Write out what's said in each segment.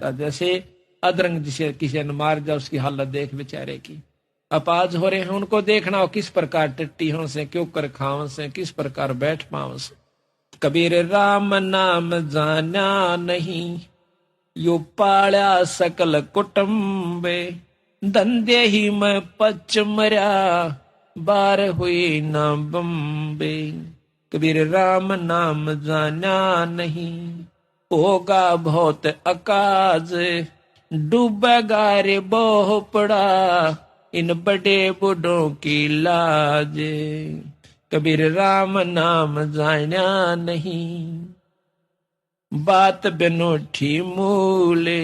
सकता। जैसे अदरंग जिसे किसी ने मार दिया, उसकी हालत देख बेचारे की। अपाज हो रहे हैं, उनको देखना हो किस प्रकार टट्टी हो से, क्यों कर खाव से, किस प्रकार बैठ पाव से। कबीर राम नाम जाना नहीं, यो पाल्या सकल कुटुंबे। धंधे ही में पच मरा, बार हुई न बम्बे। कबीर राम नाम जाना नहीं, होगा बहुत अकाज। डूबेगा रे बोह पड़ा, इन बड़े बूढ़ों की लाज। कबीर राम नाम जाना नहीं, बात बिनोठी मूले।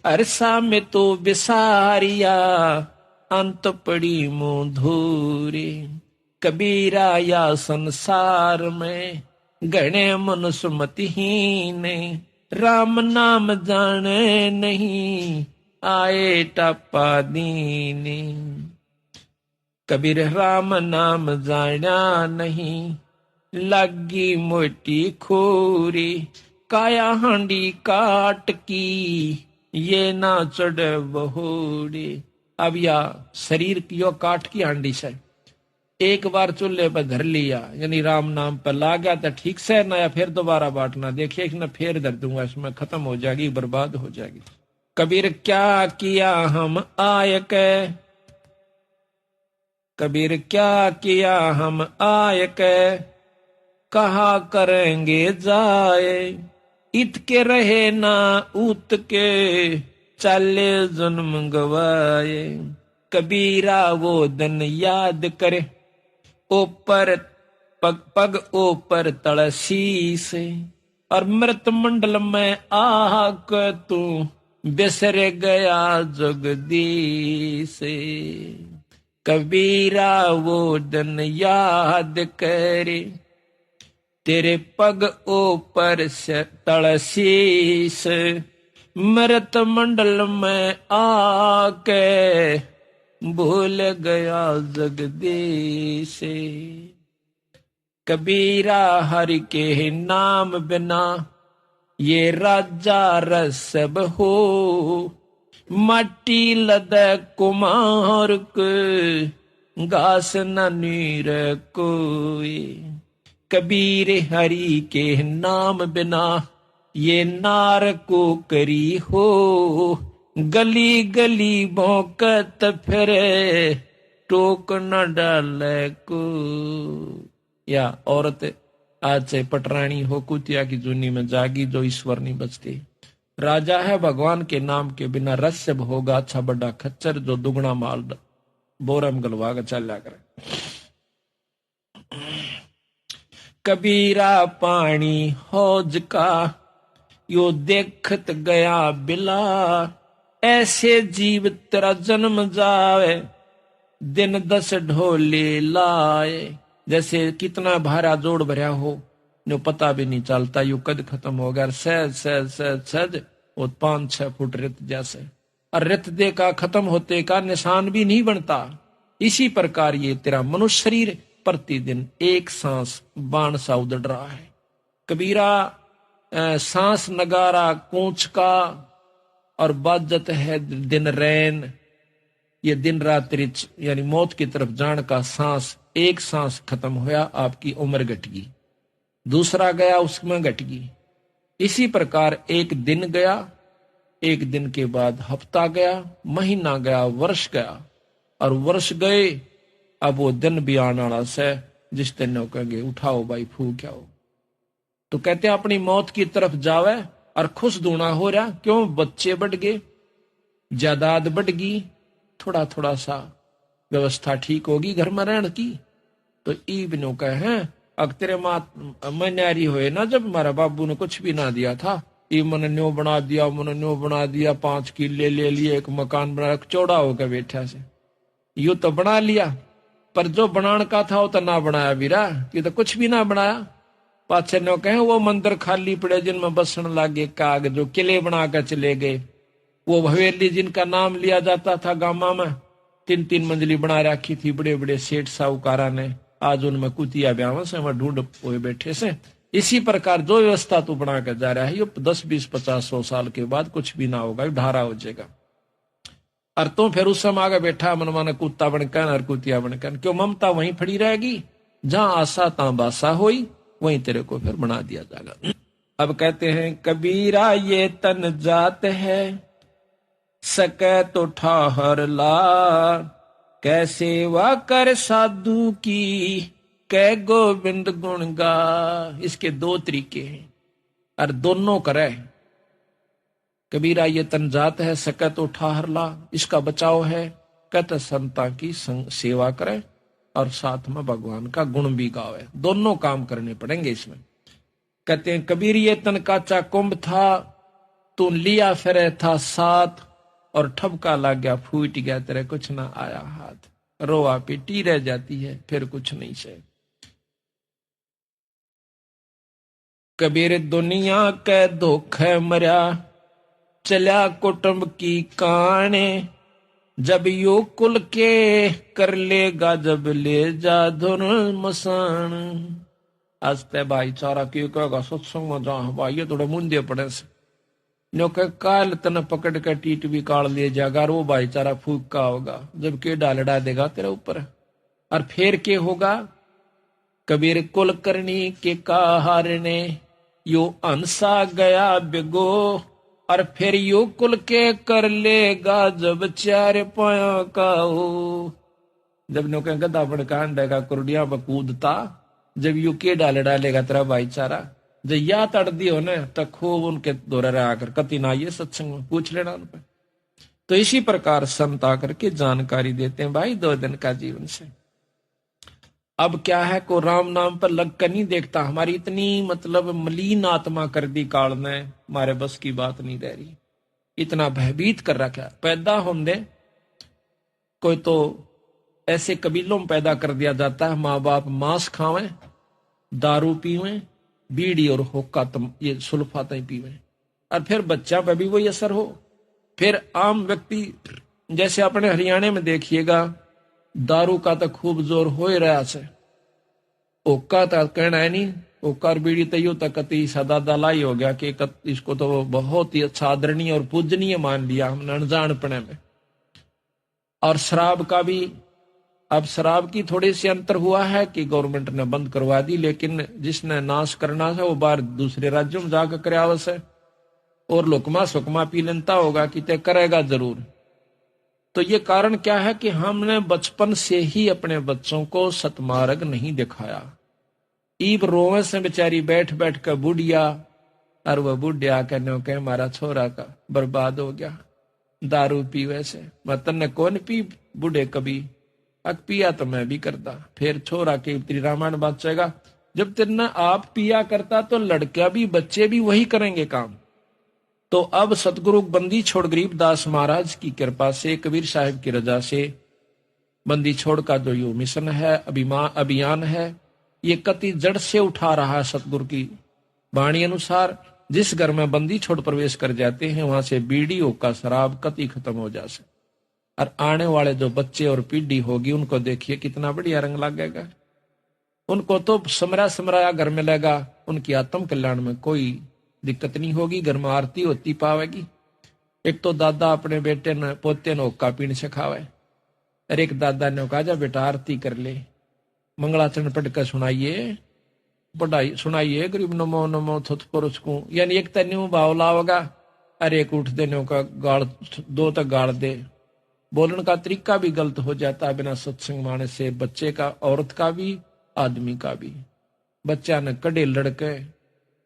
अरसा में तो बिसारिया, अंत पड़ी मुंह धूरे। कबीरा या संसार में, गणे मनुष्य मतिहीन। राम नाम जाने नहीं, आए टप्पा दीने। कबीर राम नाम जाना नहीं, लगी मोटी खोरी। काया हांडी काट की, ये ना चढ़ बहोड़े। अब या शरीर की यो काट की हांडी से एक बार चूल्हे पर धर लिया, यानी राम नाम पर ला गया तो ठीक से ना, या फिर दोबारा बांटना। देखिए कि ना फिर धर दूंगा, इसमें खत्म हो जाएगी, बर्बाद हो जाएगी। कबीर क्या किया हम आय के, कबीर क्या किया हम आय के। कहा करेंगे जाए, इत के रहे ना उत के। चाले जन्म गवाए, कबीरा वो दिन याद करे। ऊपर पग पग ऊपर तड़सी से, और मृत मंडल में आक तू बिसर गया जगदीश। कबीरा वो दिन याद करे, तेरे पग ऊपर से तड़सीस। मृत मंडल में आके भूल गया जगदीश। कबीरा हरि के नाम बिना, ये राजा रसब हो। माटी लद कुमार के, घास न नीर कोई। कबीर हरि के नाम बिना, ये नार को करी हो। गली गली भौंकत फिरे, टोक न डाले को। या औरत आज से पटरानी हो, कुतिया की जूनी में जागी, जो ईश्वर नहीं बचती। राजा है भगवान के नाम के बिना, रस्य होगा अच्छा बड़ा खच्चर, जो दुगना माल बोरम गलवा का चल करे। कबीरा पानी हौज का, यो देखत गया बिला। ऐसे जीव तेरा जन्म जावे, दिन 10 ढोले लाए। जैसे कितना भारा जोड़ भरा हो, जो पता भी नहीं चलता, यू कद खत्म हो गया। सहज सहज सहज सहज वो 5-6 फुट रेत जैसे, और रेत दे का खत्म होते का निशान भी नहीं बनता। इसी प्रकार ये तेरा मनुष्य शरीर प्रतिदिन एक सांस बाण सा उदड़ रहा है। कबीरा सांस नगारा कूच का, और बाजत है दिन रैन। ये दिन रात रिच, यानी मौत की तरफ जान का सांस। एक सांस खत्म होया, आपकी उम्र घट गई। दूसरा गया, उसमें घट गई। इसी प्रकार एक दिन गया, एक दिन के बाद हफ्ता गया, महीना गया, वर्ष गया, और वर्ष गए। अब वो दिन भी आने वाला से, जिस दिन कहेंगे उठाओ भाई फूक आओ। तो कहते हैं अपनी मौत की तरफ जावे, और खुश दूना हो रहा। क्यों? बच्चे बढ़ गए, जायदाद बढ़ गई, थोड़ा थोड़ा सा व्यवस्था ठीक होगी घर में रहने की। तो ईबनो कहे अग तेरे मन्यारी हुए ना, जब हमारा बाबू ने कुछ भी ना दिया था, ये मन न्यो बना दिया, मन न्यो बना दिया, 5 किले ले लिए, एक मकान बना, चौड़ा होकर बैठा से। यू तो बना लिया, पर जो बनाने का था वो तो ना बनाया वीरा, ये तो कुछ भी ना बनाया। पाछे नो कहे वो मंदिर खाली पड़े जिनमें बसन लागे काग, जो किले बनाकर चले गए। वो हवेली जिनका नाम लिया जाता था गामा में, 3-3 मंजिली बना रखी थी बड़े बड़े सेठ साहूकारा ने। आज उनमें कुतिया ब्याह से वहां ढूंढ हुए बैठे से, इसी प्रकार जो व्यवस्था तू बना कर जा रहा है ये 10 20 50 100 साल के बाद कुछ भी ना होगा, ढारा हो जाएगा। और तो फिर उस समय आगे बैठा मन माना कुत्ता बनकर और कुतिया बनकर, क्यों ममता वहीं खड़ी रहेगी, जहां आशा तहां बासा होई, वहीं तेरे को फिर बना दिया जाएगा। अब कहते हैं कबीरा ये तन जात है, सके तो ठाहर ला, कैसे वा कर साधु की, कै गोविंद गुण गा। इसके दो तरीके हैं और दोनों करे। कबीरा ये तन जात है, सके तो ठाहर ला, इसका बचाव है, कहते संता की सेवा करे और साथ में भगवान का गुण भी गावे। दोनों काम करने पड़ेंगे इसमें। कहते हैं कबीर ये तन काचा कुंभ था, तू लिया फिरे था साथ, और ठपका लग गया फूट गया तेरे कुछ ना आया हाथ। रोआ पीटी रह जाती है फिर कुछ नहीं से। कबीर दुनिया के धोखे मरा, चला कुटुंब की काने, जब यो कुल के कर लेगा जब ले जा धुन मसान। आस्ते भाईचारा क्यों कहेगा सत्संग में जा भाई ये थोड़े मुंदे पड़े से नो के काल तन पकड़ के टीट भी काल ले जाएगा, वो भाईचारा फूक का होगा जब के डालडा देगा तेरे ऊपर। और फिर के होगा कबीर कुल करनी के हारने, यो अंसा गया बिगो, और फिर यो कुल के कर लेगा जब चार पाया का हो। जब नो के गदा बड़कान देगा कुरडिया बकूदता, जब यू के डालेगा तेरा भाईचारा, जब या तड़ दियो न तो खूब उनके दौरे आकर कति ना ये सत्संग में पूछ लेना उन पर। तो इसी प्रकार संत आकर के जानकारी देते हैं भाई 2 दिन का जीवन से। अब क्या है को राम नाम पर लग कर नहीं देखता, हमारी इतनी मतलब मलिन आत्मा कर दी काल ने, हमारे बस की बात नहीं रह रही, इतना भयभीत कर रखा। पैदा होने कोई तो ऐसे कबीलों में पैदा कर दिया जाता है, माँ बाप मांस खावें, दारू पीवें, बीड़ी और हुक्का ये सुल्फात पीवें, और फिर बच्चा पे भी वही असर हो। फिर आम व्यक्ति जैसे अपने हरियाणा में देखिएगा, दारू का तो खूब जोर हो ही रहा से, हुक्का तो कहना है नहीं, हुक्का और बीड़ी तो यूं तक कति सदा दलाई हो गया कि इसको तो बहुत ही अच्छा आदरणीय और पूजनीय मान लिया हमने अनजानपने में। और शराब का भी अब शराब की थोड़ी सी अंतर हुआ है कि गवर्नमेंट ने बंद करवा दी, लेकिन जिसने नाश करना था वो बाहर दूसरे राज्यों में जाकर करावस है, और लुकमा सुकमा पी लेता होगा कि ते करेगा जरूर। तो ये कारण क्या है कि हमने बचपन से ही अपने बच्चों को सतमार्ग नहीं दिखाया। ईब रोवे से बेचारी बैठ बैठ कर बुढ़िया, और वह बुढ़िया कहने के हमारा छोरा का बर्बाद हो गया दारू पीवे से। मतन ने कौन पी बूढ़े कभी, अक पिया तो मैं भी करता। फिर छोरा के तेरी रामायण बाँचेगा, जब तेरना आप पिया करता तो लड़का भी बच्चे भी वही करेंगे काम। तो अब सतगुरु बंदी छोड़ गरीबदास महाराज की कृपा से, कबीर साहिब की रजा से, बंदी छोड़ का जो यो मिशन है, अभियान है, ये कति जड़ से उठा रहा है। सतगुरु की वाणी अनुसार जिस घर में बंदी छोड़ प्रवेश कर जाते हैं वहां से बीड़ी हुक्का शराब कति खत्म हो जाए। और आने वाले जो बच्चे और पीढ़ी होगी उनको देखिए कितना बढ़िया रंग लगेगा। उनको तो समरा समराया घर मिलेगा, उनकी आत्म कल्याण में कोई दिक्कत नहीं होगी, घर में आरती होती पावेगी। एक तो दादा अपने बेटे ने पोते ने हुक्का पीने सिखावे, और एक दादा ने कहा जा बेटा आरती कर ले, मंगलाचरण पढ़ कर सुनाइए, पढ़ाई सुनाइए, गरीब नमो नमो थुत पुरुष को, यानी एक तन्यू भाव लाओगा, अरे एक उठ देने का गाड़ दो तक गाड़ दे। बोलने का तरीका भी गलत हो जाता है बिना सत्संग माने से, बच्चे का, औरत का भी, आदमी का भी। बच्चा ने कड़े लड़के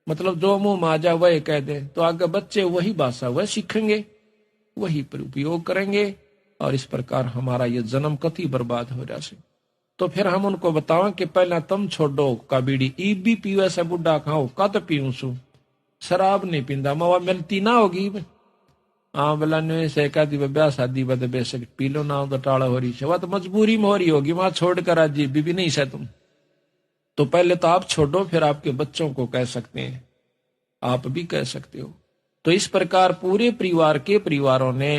मतलब जो मुंह माजा वह कह दे, तो आगे बच्चे वही भाषा वह सीखेंगे, वही उपयोग करेंगे, और इस प्रकार हमारा ये जन्म कति बर्बाद हो जाए। तो फिर हम उनको बताओ कि पहला तुम छोड़ो का बीड़ी, ईब भी पीवे से बुढ़ा खाओ का तो पीऊ सू, शराब नहीं पींदा, मवा मिलती ना होगी। हाँ बोला ने से दी ब्याह शादी बद बेशक पी लो ना, तो टाड़ा हो रही है, वह तो मजबूरी में हो रही होगी, वहां छोड़कर आज भी नहीं से तुम। तो पहले तो आप छोड़ो, फिर आपके बच्चों को कह सकते हैं, आप भी कह सकते हो। तो इस प्रकार पूरे परिवार के परिवारों ने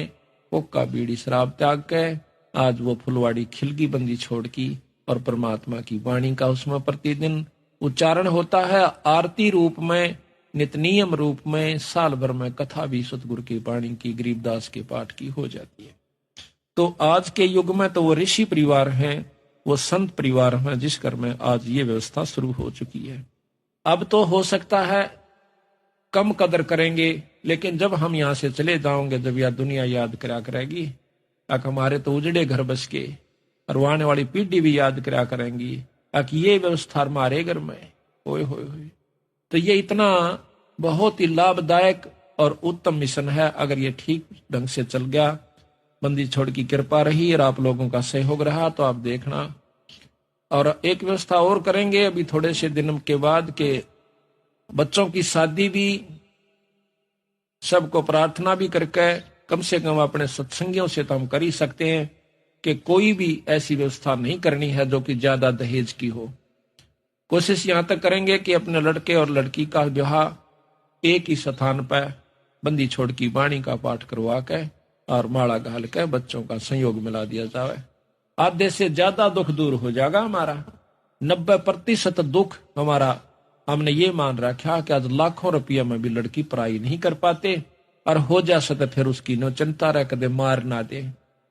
हुक्का बीड़ी शराब त्याग के आज वो फुलवाड़ी खिलगी बंदी छोड़ की, और परमात्मा की वाणी का उसमें प्रतिदिन उच्चारण होता है आरती रूप में, नितनियम रूप में, साल भर में कथा भी सतगुरु की वाणी की, गरीबदास के पाठ की हो जाती है। तो आज के युग में तो वो ऋषि परिवार हैं, वो संत परिवार हैं, जिस घर में आज ये व्यवस्था शुरू हो चुकी है। अब तो हो सकता है कम कदर करेंगे, लेकिन जब हम यहाँ से चले जाओगे, जब यह दुनिया याद करा करेगी, अक हमारे तो उजड़े घर बस के, और आने वाली पीढ़ी भी याद करा करेंगी अक ये व्यवस्था हमारे घर में होए होए होए। तो ये इतना बहुत ही लाभदायक और उत्तम मिशन है। अगर ये ठीक ढंग से चल गया, बंदी छोड़ की कृपा रही और आप लोगों का सहयोग रहा, तो आप देखना। और एक व्यवस्था और करेंगे अभी थोड़े से दिन के बाद के बच्चों की शादी भी सबको प्रार्थना भी करके कम से कम अपने सत्संगियों से तो हम कर ही सकते हैं कि कोई भी ऐसी व्यवस्था नहीं करनी है जो कि ज्यादा दहेज की हो। कोशिश यहां तक करेंगे कि अपने लड़के और लड़की का विवाह एक ही स्थान पर बंदी छोड़ की वाणी का पाठ करवा के और माला घाल के बच्चों का संयोग मिला दिया जाए। आधे से ज्यादा दुख दूर हो जाएगा हमारा। 90% दुख हमारा हमने ये मान रखा कि आज लाखों रुपया में भी लड़की पढ़ाई नहीं कर पाते, और हो जा सके फिर उसकी नो चिंता रहे, कदे मार ना दे,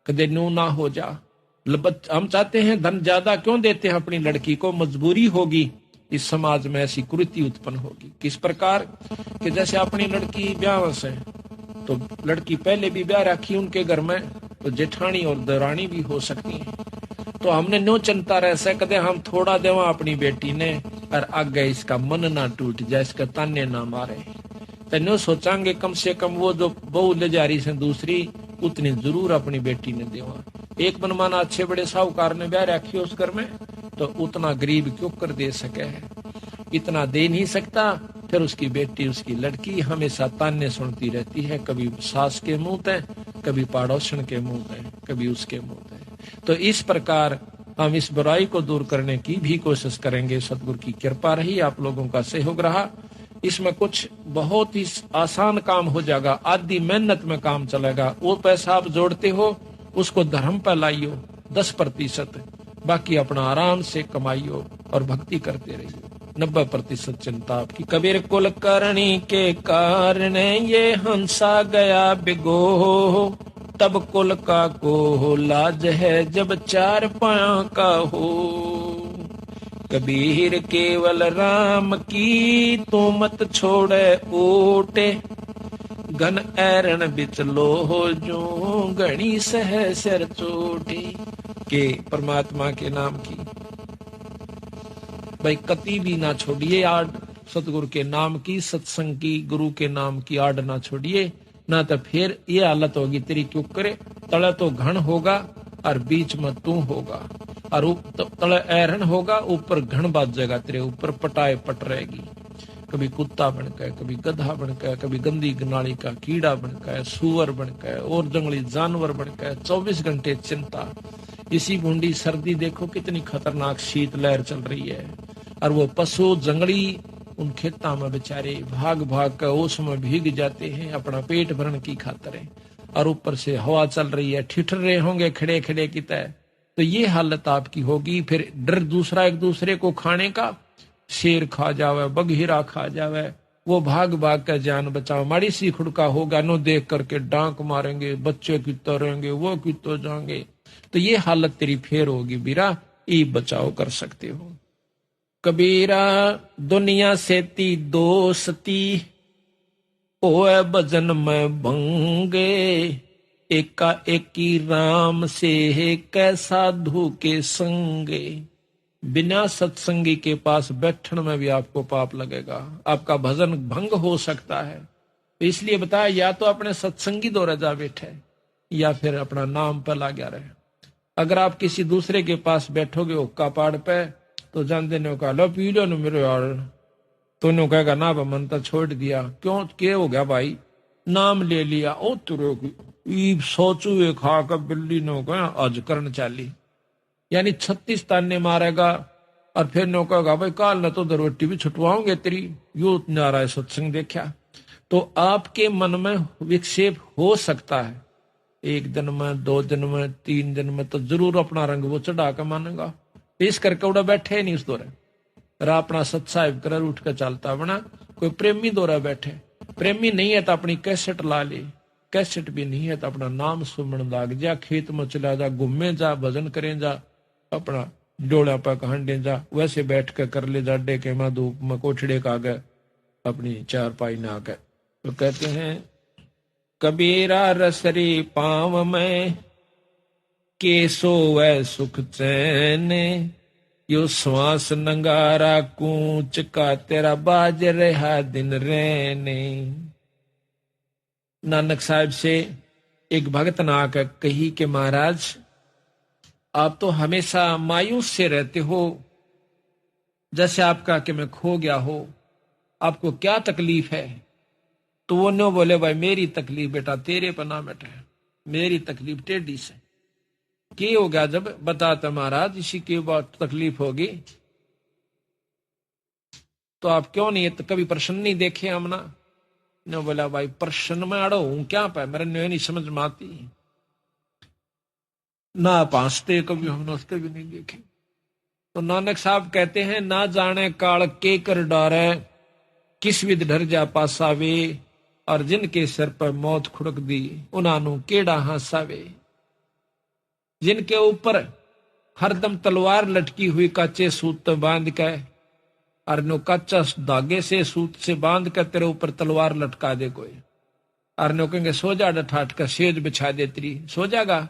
कदे नू ना हो जा। हम चाहते हैं धन ज्यादा क्यों देते हैं अपनी लड़की को, मजबूरी होगी, इस समाज में ऐसी कुरीति उत्पन्न होगी। किस प्रकार कि जैसे अपनी लड़की ब्याह से, तो लड़की पहले भी ब्याह रखी उनके घर में, तो जेठानी और दरानी भी हो सकती है। तो हमने नो चिंता रह सकते, हम थोड़ा देवा अपनी बेटी ने, और आगे इसका मन ना टूट जाए, इसका ताने ना मारे। तो नो सोचांगे कम से कम वो जो बहू ले जा रही से दूसरी, उतनी जरूर अपनी बेटी ने देवा। एक मनमाना अच्छे बड़े साहूकार ने ब्याह रखी उस घर में, तो उतना गरीब क्यों कर दे सके है, इतना दे नहीं सकता। फिर उसकी बेटी, उसकी लड़की हमेशा ताने सुनती रहती है, कभी सास के मुंह ते, कभी पड़ोसन के मुंह ते, कभी उसके मुंह ते। तो इस प्रकार हम इस बुराई को दूर करने की भी कोशिश करेंगे। सतगुरु की कृपा रही, आप लोगों का सहयोग रहा, इसमें कुछ बहुत ही आसान काम हो जाएगा, आधी मेहनत में काम चलेगा। वो पैसा आप जोड़ते हो उसको धर्म पर लाइयो 10%, बाकी अपना आराम से कमाइयो और भक्ति करते रहिए। 90% चिंता आपकी। कबीर कुल करणी के कारण ये हंसा गया बिगो, तब कुल का को लाज है जब चार पाया का हो। कबीर केवल राम की तू मत छोड़े ओटे, घन ऐरण बिच लो जो घनी सह सिर चोटे। के परमात्मा के नाम की भाई कति भी ना छोड़िए आड़, सतगुरु के नाम की, सत्संग की, गुरु के नाम की आड़ ना छोड़िए, ना तो फिर ये हालत होगी तेरी क्यों करे। तले तो घन होगा और बीच में तू होगा, और तले ऐरण होगा, ऊपर घन बाजेगा तेरे ऊपर, पटाए पट रहेगी। कभी कुत्ता बनकर, कभी गधा बनकर, कभी गंदी नाली का कीड़ा बनकर, सुअर बनकर और जंगली जानवर बनकर, 24 घंटे चिंता। इसी बूंदी सर्दी देखो कितनी खतरनाक शीत लहर चल रही है, और वो पशु जंगली उन खेतों में बेचारे भाग भाग कर ओस में भीग जाते हैं अपना पेट भरने की खातिर, और ऊपर से हवा चल रही है, ठिठर रहे होंगे खड़े खड़े की तरह। तो ये हालत आपकी होगी। फिर डर दूसरा एक दूसरे को खाने का, शेर खा जावे, बघीरा खा जावे, वो भाग भाग कर जान बचाओ। माड़ी सी खुड़का होगा नो देख करके डांक मारेंगे, बच्चे कितो रहेंगे, वो कितो जाएंगे। तो ये हालत तेरी फेर होगी बीरा, ये बचाव कर सकते हो। कबीरा दुनिया से ती दोस्ती, ओए भजन में भंगे, एका एकी राम से कै साधु के संगे। बिना सत्संगी के पास बैठने में भी आपको पाप लगेगा, आपका भजन भंग हो सकता है। इसलिए बताया, या तो अपने सत्संगी दौरा जा बैठे, या फिर अपना नाम पर ला गया रहे। अगर आप किसी दूसरे के पास बैठोगे हुक्का पाड़ पे, तो जानते ने कहा लो पी लो न मेरे यार, तो नो कहेगा ना मन तो छोड़ दिया। क्यों क्या हो गया भाई, नाम ले लिया, ओ तुरे सोचू खा कर बिल्ली नो कहा आज करन चाली, यानी 36 ताने मारेगा। और फिर नो कहेगा भाई काल न तो दरवट्टी भी छुटवाओगे तेरी, यो नाराय सत्संग देखा। तो आपके मन में विक्षेप हो सकता है, 1 दिन में, 2 दिन में, 3 दिन में, तो जरूर अपना रंग वो चढ़ा कर मानेगा। इस करके उड़ा बैठे नहीं उस दौरे, और अपना सत्साहिब कर उठ कर चलता बना। कोई प्रेमी दौरा बैठे, प्रेमी नहीं है तो अपनी कैसेट ला ले, कैसेट भी नहीं है तो अपना नाम सुमन लाग जा, खेत में चला जा, घूमे जा, भजन करें जा, अपना डोला पर हंडे जा, वैसे बैठ कर ले जा डे के में धूप में कोठड़े का आगे अपनी चारपाई ना आगे। तो कहते हैं कबीरा रसरी पाव में के सोवे सुख चैन, यो श्वास नंगारा कूच का तेरा बाज रहा दिन रहने। नानक साहब से एक भगत ने आकर कही कि महाराज आप तो हमेशा मायूस से रहते हो, जैसे आपका कि मैं खो गया हो, आपको क्या तकलीफ है? तो वो नो बोले भाई मेरी तकलीफ बेटा तेरे पर ना बैठे, मेरी तकलीफ टेढ़ी से। की हो गया जब बताता महाराज, इसी की बात तकलीफ होगी तो आप क्यों नहीं तो कभी प्रश्न नहीं देखे हमना? ने बोला भाई प्रश्न में अड़ो हूं क्या पे, मेरे नहीं समझ में आती ना, पांचते कभी हमने उसके भी नहीं देखे। तो नानक साहब कहते हैं ना जाने काल के कर डारे, किस विध डर जा पासावे, और जिनके सिर पर मौत खुड़क दी उन्हां केड़ा हासावे। जिनके ऊपर हरदम तलवार लटकी हुई काचे सूत बांध के, और नो कच्चा धागे से सूत से बांध कर तेरे ऊपर तलवार लटका दे कोई, और नो कहेंगे सो जा डठाट का सेज बिछा दे तेरी, सो जागा?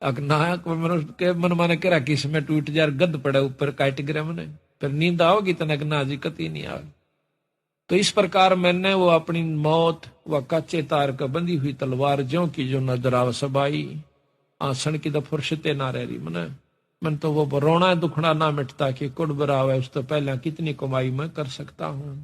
के मन माने करा किस में टूट जा, गद पड़े ऊपर काट गिरे मने, फिर नींद आओगी तनक ना जी कती नहीं आवे। तो इस प्रकार मैंने वो अपनी मौत व कच्चे तार का बंधी हुई तलवार ज्यों की जो नजर आव सबाई, आसन की तो फुर्सते ना रह रही मन तो वो रोना दुखना ना मिटता कि कुड़ बरावे, उस तो पहले कितनी कमाई मैं कर सकता हूं।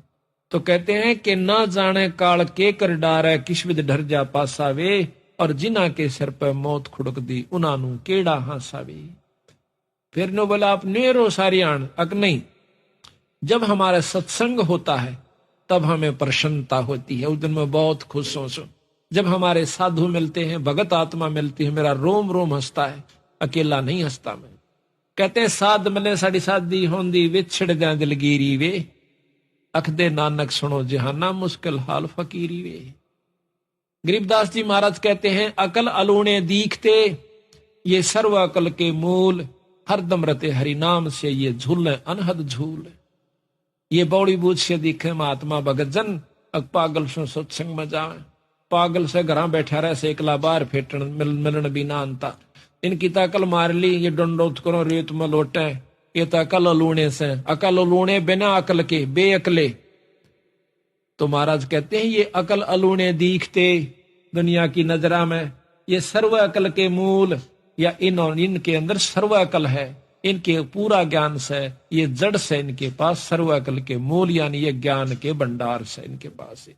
तो कहते हैं कि ना जाने काल के कर डारे, किस विध डर जा पासावे, और जिना के सिर पर मौत खुड़क दी उन्हां केड़ा हासावे। फिर नो बोला आप नेरो सारियाण अक नहीं, जब हमारा सत्संग होता है तब हमें प्रसन्नता होती है, उस दिन मैं बहुत खुश हूं। जब हमारे साधु मिलते हैं, भगत आत्मा मिलती है, मेरा रोम रोम हंसता है, अकेला नहीं हंसता मैं। कहते हैं साध मिले साड़ी साधी होंदी, विछड़ जा दिलगीरी वे, अखदे नानक सुनो जहाना मुश्किल हाल फकीरी वे। गरीबदास जी महाराज कहते हैं अकल अलूणे दीखते, ये सर्व अकल के मूल, हरदम रते हरि नाम से ये झूल अनहद झूल। ये बौड़ी बूझ से दिखे महात्मा भगत जन, अक पागल सो सत्संग में जावे, पागल से घर बैठा रहे से एकला बार फेटन मिलन बिना अंता। इनकी तकल मार ली, ये डंडोत करो रेत में लोटे, ये तो अकल लूणे से, अकल लूणे बिना अकल के बेअकले। तो महाराज कहते हैं ये अकल अलूणे दीखते, दुनिया की नजरा में ये सर्व अकल के मूल, या इनके अंदर सर्व अकल है, इनके पूरा ज्ञान से, ये जड़ से इनके पास सर्व अकल के मूल, यानी ये ज्ञान के भंडार से इनके पास है।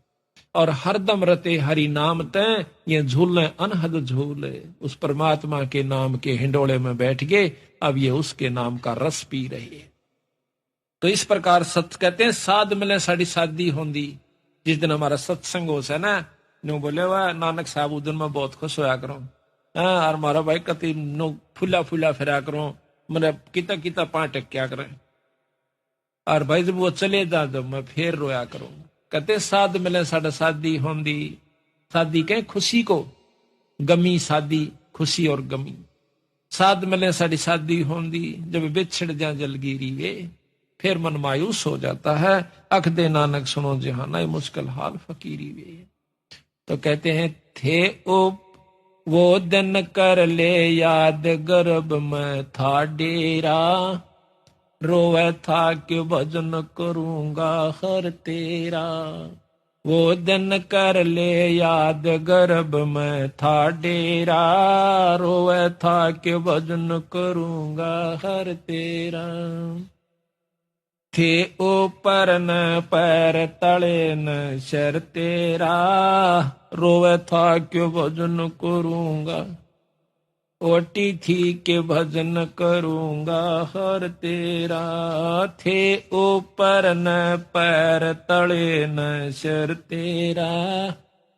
और हरदम रते हरि नाम तय, ये झूले अनहद झूले, उस परमात्मा के नाम के हिंडोले में बैठ गए, अब ये उसके नाम का रस पी रहे हैं। तो इस प्रकार सत्य कहते हैं साध मिले साड़ी शादी होंगी। जिस दिन हमारा सत्संग हो से ना, नो बोले वाह नानक साहब उस दिन मैं बहुत खुश होया करूं, और मारा भाई कति नो फुला फुला फिरा करूं, मैंने किता किता पांच क्या करें, और भाई जब वो चले जा जब मैं फिर रोया करूं। कहते साध मिले साढ़े शादी होंगी, शादी कहे खुशी को, गमी शादी खुशी और गमी, साध मिले साड़ी शादी होंगी, जब बिछड़ जा जलगीरी वे, फिर मन मायूस हो जाता है, अख दे नानक सुनो जहाना ये मुश्किल हाल फकीरी वे। तो कहते हैं थे वो दिन कर ले याद, गर्भ में था डेरा, रोवे था कि भजन करूंगा हर तेरा। वो दिन कर ले याद, गर्भ में था डेरा, रोवे था कि भजन करूंगा हर तेरा। थे ऊपर न पैर तले न शर तेरा, रोवे था क्यों भजन करूंगा, ओटी थी के भजन करूंगा हर तेरा। थे ऊपर न पैर तले न शर तेरा,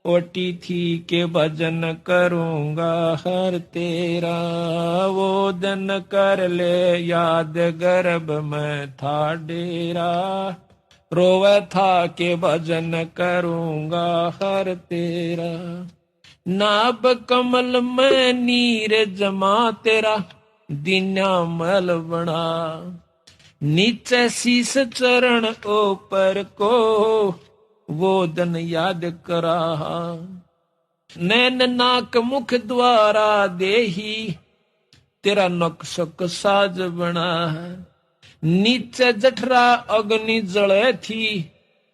ओटी थी के भजन करूंगा हर तेरा। वो दिन कर ले याद गर्भ में था डेरा, रोवे था के भजन करूंगा हर तेरा। नाभ कमल में नीर जमा तेरा, दीना मल बना। नीचे शीस चरण ऊपर को, वो दिन याद करा। नैन नाक मुख द्वारा देही, तेरा नक्शक साज बना। नीचे जठरा अग्नि जले थी,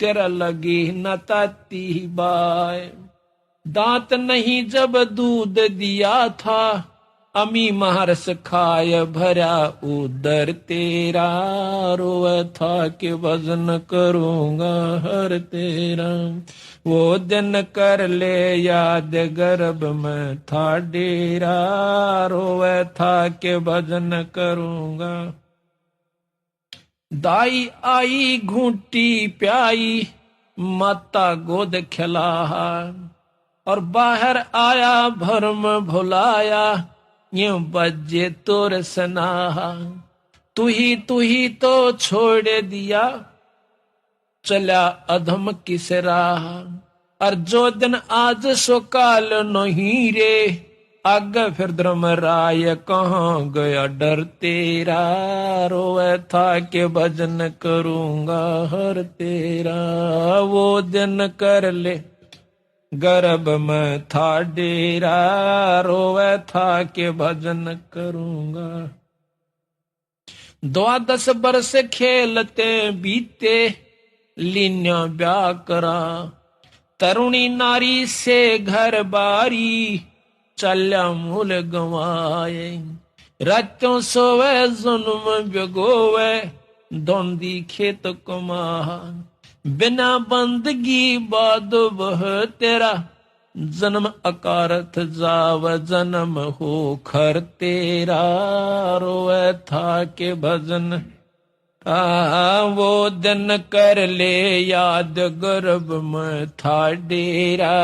तेरा लगी न ताती बाय। दांत नहीं जब दूध दिया था, अमी महर्ष खाय भरा उदर तेरा। रोवे था के भजन करूंगा हर तेरा। वो दिन कर ले याद गर्भ में था डेरा, रोवे था के भजन करूंगा। दाई आई घूंटी प्याई, माता गोद खिलाहा। और बाहर आया भरम भुलाया, यूं बजे तोर सनाहा। तू ही तो छोड़ दिया, चला अधम किस राह। और जो दिन आज सो काल नहीं रे, आगे फिर धर्म राय कहाँ गया डर तेरा। रोवे था के भजन करूंगा हर तेरा। वो दिन कर ले गर्भ में था डेरा, रोवे था के भजन करूंगा। 12 बरस खेलते बीते, लीन्या ब्याह करा। तरुणी नारी से घर बारी, चल्या मूल गवाए। रातों सोवे जुल्म भिगोवे, धोंदी खेत कमा। बिना बंदगी बाद वह तेरा, जन्म अकारथ जाव जन्म हो खर तेरा। रोवे था के भजन वो दिन कर ले याद गर्भ में था डेरा।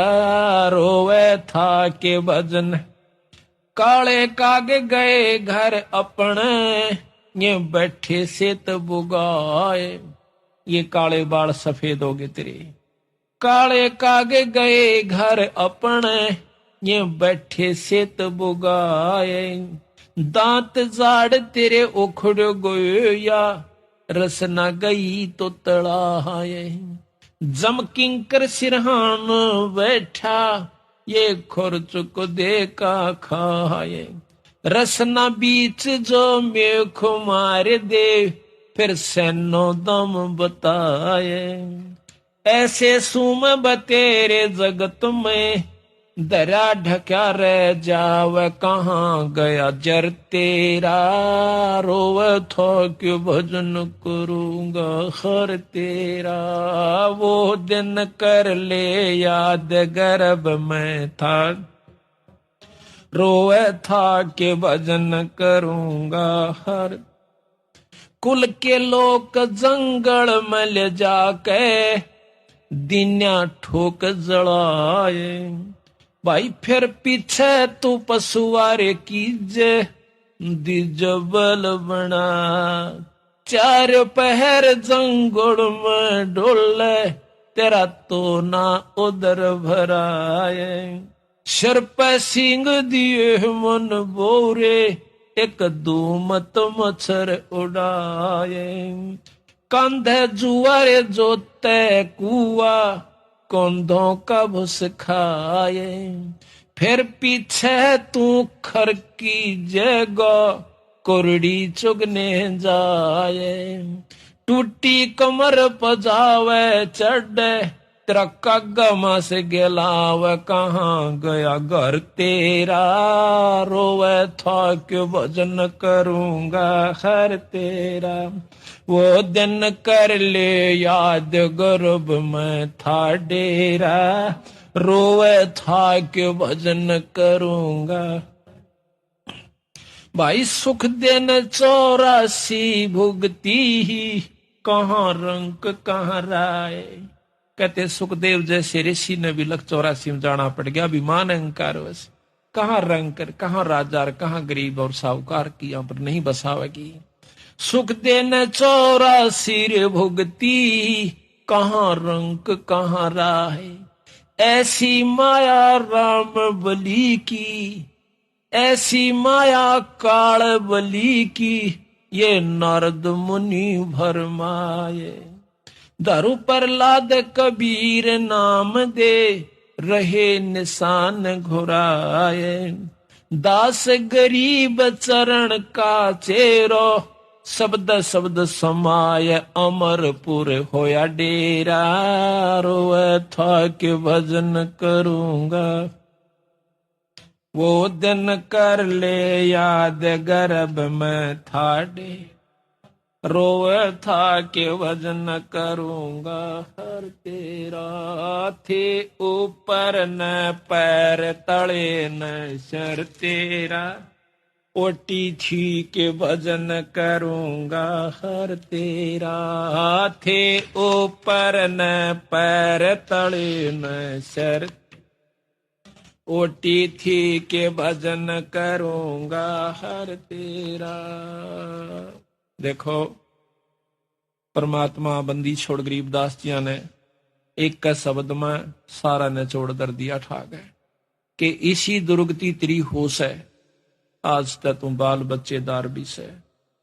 रोवे था के भजन। काले कागे गए घर अपने, ये बैठे से तो बुगाए। ये काले बाल सफेद हो गए तेरे। काले कागे गए घर अपने, ये बैठे से तो बुगाए। दांत जाड़ तेरे उखड़ गए या, रसना गई तो तड़ाए। जम किंकर सिरहान बैठा, ये खुरच को देखा खाए। रसना बीच जो मेख मार दे, फिर सैनो दम बताए। ऐसे सुम बतेरे जगत में, दरा ढक्या रह जाव कहाँ गया जर तेरा। रोव थो क्यों भजन करूंगा हर तेरा। वो दिन कर ले याद गर्भ में था, रोवे था के भजन करूंगा हर। कुल के लोग जंगल में ले जाके, दिन्या ठोक जड़ाए। भाई फिर पीछे तू पशुआरे कीजे, दिजबल बना। चार पहर जंगल में डोले, तेरा तो ना उधर भराए। सिर पे सिंग दिए मन बोरे, एक दूमत मच्छर उड़ाए। कंधे जुआरे जोते कुआ, कंधों का भुस खाए। फिर पीछे तू खर की जगह, कुरड़ी चुगने जाए। टूटी कमर पजावे चढ़े, तेरा कागमा से गिलाव कहाँ गया घर तेरा। रोवे था क्यों भजन करूंगा हर तेरा। वो दिन कर ले याद गर्भ में था डेरा। रोवे था क्यों भजन करूंगा। भाई सुख दिन 84 भुगती ही, कहाँ रंक कहाँ राय। कहते सुखदेव जैसे ऋषि ने भी लख 84 में जाना पड़ गया। अभिमान अहंकार वैसे कहाँ रंकर, कहाँ राजा, कहाँ गरीब और साहूकार की यहाँ पर नहीं बसावेगी। सुख देने 84 भुगती, कहाँ रंक कहाँ राह, ऐसी माया राम बली की, ऐसी माया काल बली की, ये नारद मुनि भरमाए। दारू पर लाद कबीर नाम दे, रहे निशान घुराए। दास गरीब चरण का चेरो, शब्द शब्द समाय अमरपुर होया डेरा। रोए था के भजन करूंगा, वो दिन कर ले याद गर्भ में थाड़े। रोए था के भजन करूंगा हर तेरा, थे ऊपर न पैर तले न सर तेरा। ओटी थी के भजन करूंगा हर तेरा, थे ऊपर न पैर तले न सर। ओटी थी के भजन करूंगा हर तेरा। देखो परमात्मा बंदी छोड़ गरीबदास जी ने एक का शब्द में सारा ने छोड़ दर दिया ठा गए कि इसी दुर्गति तेरी होश है। आज तक तुम बाल बच्चेदार भी से,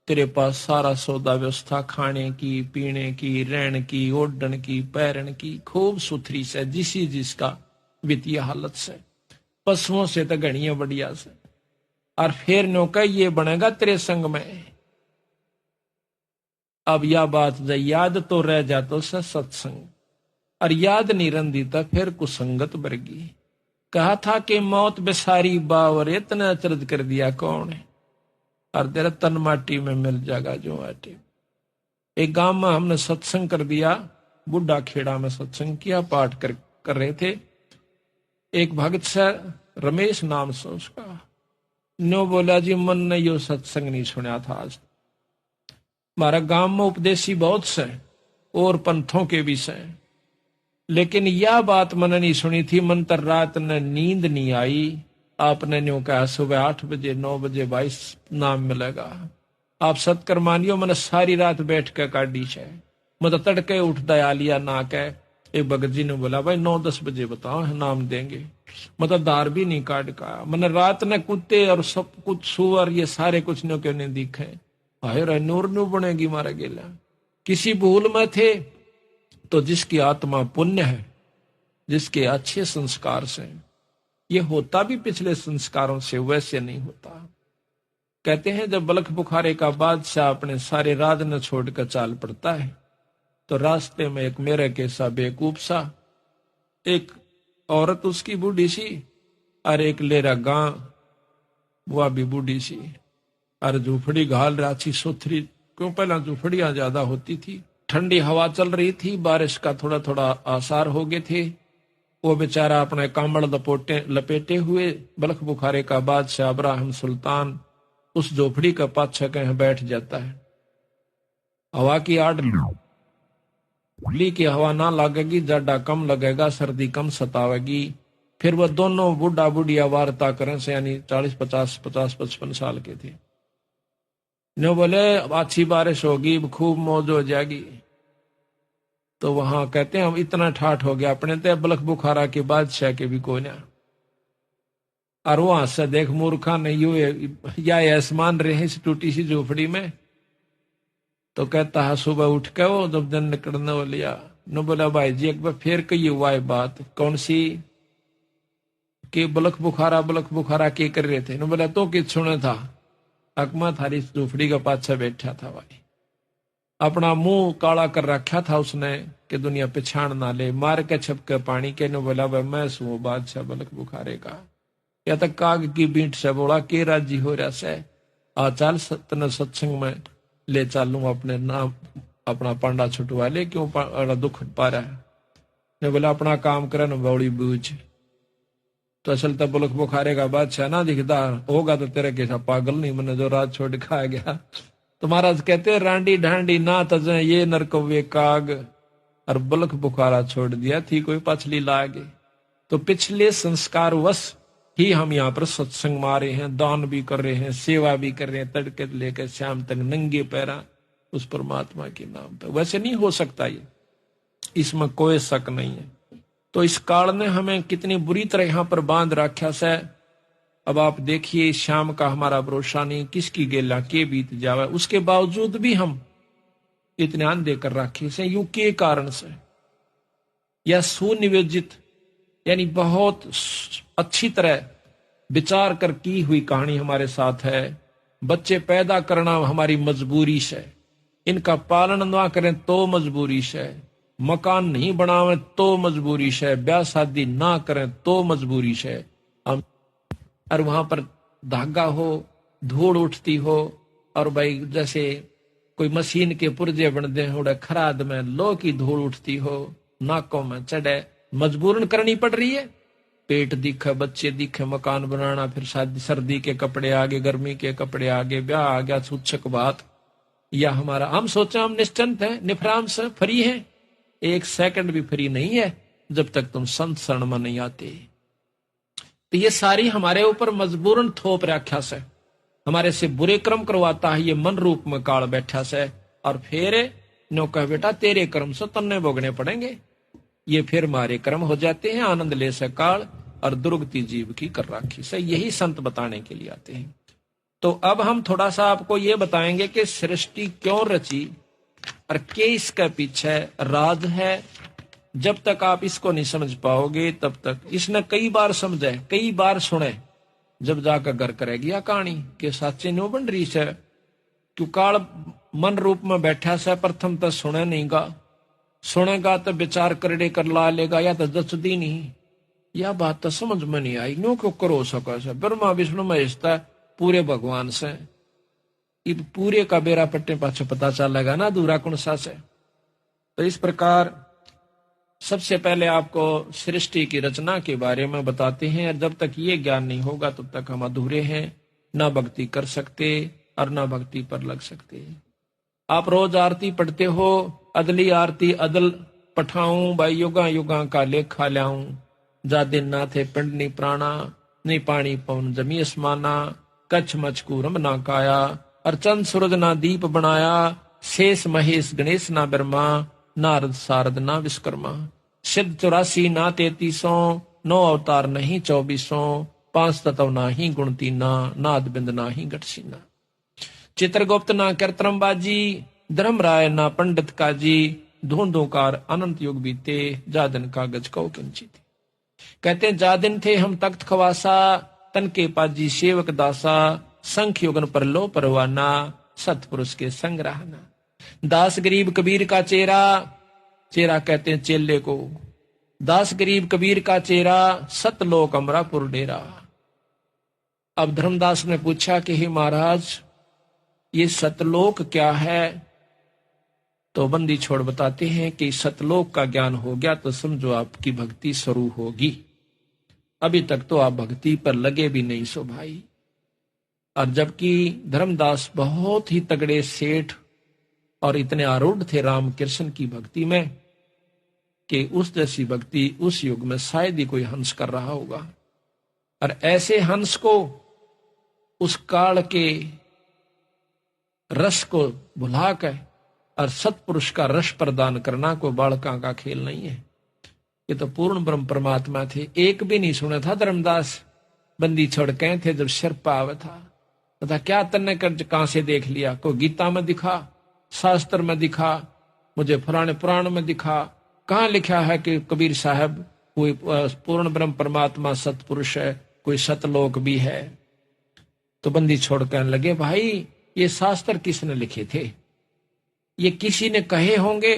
तेरे पास सारा सौदा व्यवस्था खाने की, पीने की, रहने की, ओढ़न की, पैरन की खूब सुथरी से, जिसी जिसका वित्तीय हालत से, पशुओं से तो घड़िया बढ़िया से। और फिर नौका ये बनेगा तेरे संग में। अब यह बात याद तो रह जातो से सत्संग, और याद नहीं रंदी तो फिर कुसंगत बरगी। कहा था कि मौत बेसारी बावर, इतना अचरज कर दिया कौन है, और तेरा तन माटी में मिल जाएगा जो आटे। एक गांव में हमने सत्संग कर दिया, बुढ़ा खेड़ा में सत्संग किया, पाठ कर रहे थे। एक भगत से रमेश नाम से उसका, नो बोला जी मन ने यो सत्संग नहीं सुना था आज। हमारा गांव में उपदेशी बहुत से और पंथों के भी से, लेकिन यह बात मैंने नहीं सुनी थी। मन तर रात ने नींद नहीं आई। आपने न्यू कहा सुबह 8 बजे 9 बजे 22 नाम मिलेगा। आप सत्कर मानियो, मैंने सारी रात बैठ के काटी है। मतलब तड़के उठ दया लिया ना कह। एक भगत जी ने बोला भाई 9-10 बजे बताओ नाम देंगे। मतलब दार भी नहीं काट का। मैंने रात ने कुत्ते और सब कुछ सुअर ये सारे कुछ नो क्यों नहीं दिखे। हाय नूर नू बनेगी मारा गेला। किसी भूल में थे तो जिसकी आत्मा पुण्य है, जिसके अच्छे संस्कार से, ये होता भी पिछले संस्कारों से, वैसे नहीं होता। कहते हैं जब बलख बुखारे का बादशाह अपने सारे राज न छोड़कर चाल पड़ता है तो रास्ते में एक मेरे के सा बेकूफ सा, एक औरत उसकी बूढ़ी सी और एक लेरा गां वह भी बूढ़ी सी, और झूपड़ी घाल राची सोथरी, क्यों पहला झूपड़ियां ज्यादा होती थी। ठंडी हवा चल रही थी, बारिश का थोड़ा थोड़ा आसार हो गए थे। वो बेचारा अपने कांबड़ लपेटे हुए बलख बुखारे का बादशाह अब्राहम सुल्तान उस झोपड़ी का पाछा कहीं बैठ जाता है। हवा की आड़ ली की हवा ना लगेगी, जाडा कम लगेगा, सर्दी कम सतावेगी। फिर वह दोनों बूढ़ा बुढ़िया वार्ता करें से, यानी 40-50-55 साल के थे। नो बोले अच्छी बारिश होगी, खूब मौज हो जाएगी। तो वहां कहते हैं हम इतना ठाठ हो गया अपने ते बलख बुखारा के बादशाह के भी कोई ना। और वहां से देख मूर्खा नहीं हुए या आसमान रहे इस टूटी सी झोपड़ी में। तो कहता है सुबह उठ के वो जब दिन निकलने वो लिया न बोला भाई जी एक बार फिर कही हुआ है बात कौन सी कि बलख बुखारा के कर रहे थे। न बोला तो किस सुने था, अकमा थारी झोपड़ी का पाछा बैठा था भाई, अपना मुंह काला कर रखा था उसने कि दुनिया पिछाड़ ना ले, मार के छपके पानी के। न बोला भाई मैं सू बादशाह बलख बुखारे का, या तक काग की बीट से बोला के राजी हो रहा से आ चाल तने सत्संग में ले चालू, अपने नाम अपना पांडा छुटवा ले, क्यों दुख पा रहा है। ने बोला अपना काम करे न बौड़ी बूझ। तो असल तब बलख बुखारे का बादशाह ना दिखता होगा तो तेरे कैसा पागल नहीं, मैंने जो रात छोड़ के आ गया। तो महाराज कहते रांडी ढांडी ना तजे ये नरकवे काग, और बलख बुखारा छोड़ दिया थी कोई पछली लागे। तो पिछले संस्कार वश ही हम यहाँ पर सत्संग में आ रहे हैं, दान भी कर रहे हैं, सेवा भी कर रहे हैं, तड़के लेकर शाम तक नंगे पैरा उस परमात्मा के नाम पर। वैसे नहीं हो सकता ये, इसमें कोई शक नहीं है। तो इस काल ने हमें कितनी बुरी तरह यहाँ पर बांध रखा से। अब आप देखिए, शाम का हमारा भरोसा नहीं, किसकी गेला के बीत जावे, उसके बावजूद भी हम इतने अंधे कर रखे से। यूं के कारण से, या सुनियोजित यानी बहुत अच्छी तरह विचार कर की हुई कहानी हमारे साथ है। बच्चे पैदा करना हमारी मजबूरी से, इनका पालन ना करें तो मजबूरी से, मकान नहीं बनावे तो मजबूरी से, ब्याह शादी ना करें तो मजबूरी से। हम और वहां पर धागा हो, धूड़ उठती हो, और भाई जैसे कोई मशीन के पुर्जे बन दे उड़े, खराद में लो की धूड़ उठती हो, नाकों में चढ़े, मजबूरन करनी पड़ रही है। पेट दिखे, बच्चे दिखे, मकान बनाना, फिर शादी, सर्दी के कपड़े आगे, गर्मी के कपड़े आगे, ब्याह आ गया, सूचक बात। या हमारा हम सोचे हम निश्चिंत हैं, निफराम से फ्री हैं, एक सेकंड भी फ्री नहीं है जब तक तुम संत शरण में नहीं आते। तो ये सारी हमारे ऊपर मजबूरन थोप रखा से, हमारे से बुरे कर्म करवाता है ये मन रूप में काल बैठा से। और फिर नो कह बेटा तेरे कर्म से तन्ने भोगने पड़ेंगे। ये फिर मारे कर्म हो जाते हैं, आनंद ले से काल और दुर्गति जीव की कर राखी से। यही संत बताने के लिए आते हैं। तो अब हम थोड़ा सा आपको ये बताएंगे कि सृष्टि क्यों रची और के इसके पीछे राज है। जब तक आप इसको नहीं समझ पाओगे तब तक, इसने कई बार समझे, कई बार सुने, जब जाकर घर करेगी या कहानी के साचे नो बन रही से। क्यों काल मन रूप में बैठा से, प्रथम तो सुने नहीं गा, सुनेगा तो विचार करड़े कर ला लेगा, या तो जचदी नहीं, यह बात तो समझ में नहीं आई। नो क्यों करो सका से, ब्रह्मा विष्णु महेश पूरे भगवान से, इब पूरे का बेरा पट्टे पाछे पता चलेगा ना दूरा कौन सा से। तो इस प्रकार सबसे पहले आपको सृष्टि की रचना के बारे में बताते हैं। जब तक ये ज्ञान नहीं होगा तब तक हम अधूरे हैं, ना भक्ति कर सकते और ना भक्ति पर लग सकते। आप रोज आरती पढ़ते हो, अदली आरती अदल पठाऊं, भाई युगा युगा का लेखा ल्याऊं, जा दिन ना थे पिंड नी प्राणा, नहीं पानी पवन जमी असमाना, कच्छ मचकूरम ना काया, और चंद सूरज ना दीप बनाया, शेष महेश गणेश ना ब्रह्मा, नारद सारद ना विश्वकर्मा, सिद्ध 84 ना 33, 9 अवतार नहीं 24, 5 तत्व ना ही गुण तीना, नाद बिंद ना ही गटसीना, चित्रगुप्त ना कीर्तनबाजी, धर्मराय ना पंडित काजी, धूंधोकार अनंत युग बीते, जा दिन कागज कौ किंचित। कहते हैं जा दिन थे हम तख्त खवासा, तन के पाजी सेवक दासा, संख युगन पर लो परवाना, सतपुरुष के संग रहना। दास गरीब कबीर का चेहरा, चेहरा कहते हैं चेले को, दास गरीब कबीर का चेहरा, सतलोक अमरापुर डेरा। अब धर्मदास ने पूछा कि हे महाराज ये सतलोक क्या है? तो बंदी छोड़ बताते हैं कि सतलोक का ज्ञान हो गया तो समझो आपकी भक्ति शुरू होगी। अभी तक तो आप भक्ति पर लगे भी नहीं सो भाई। और जबकि धर्मदास बहुत ही तगड़े सेठ और इतने आरूढ़ थे राम कृष्ण की भक्ति में कि उस जैसी भक्ति उस युग में शायद ही कोई हंस कर रहा होगा। और ऐसे हंस को, उस काल के रस को भुला कर और सतपुरुष का रस प्रदान करना कोई बालका का खेल नहीं है। ये तो पूर्ण ब्रह्म परमात्मा थे। एक भी नहीं सुना था धर्मदास बंदी छोड़ के थे जब सिर पाव था। तथा क्या तन्ने कर कहां से देख लिया? कोई गीता में दिखा, शास्त्र में दिखा, मुझे पुराने पुराण में दिखा, कहाँ लिखा है कि कबीर साहब कोई पूर्ण ब्रह्म परमात्मा सतपुरुष है, कोई सतलोक भी है? तो बंदी छोड़ कहने लगे भाई ये शास्त्र किसने लिखे थे? ये किसी ने कहे होंगे।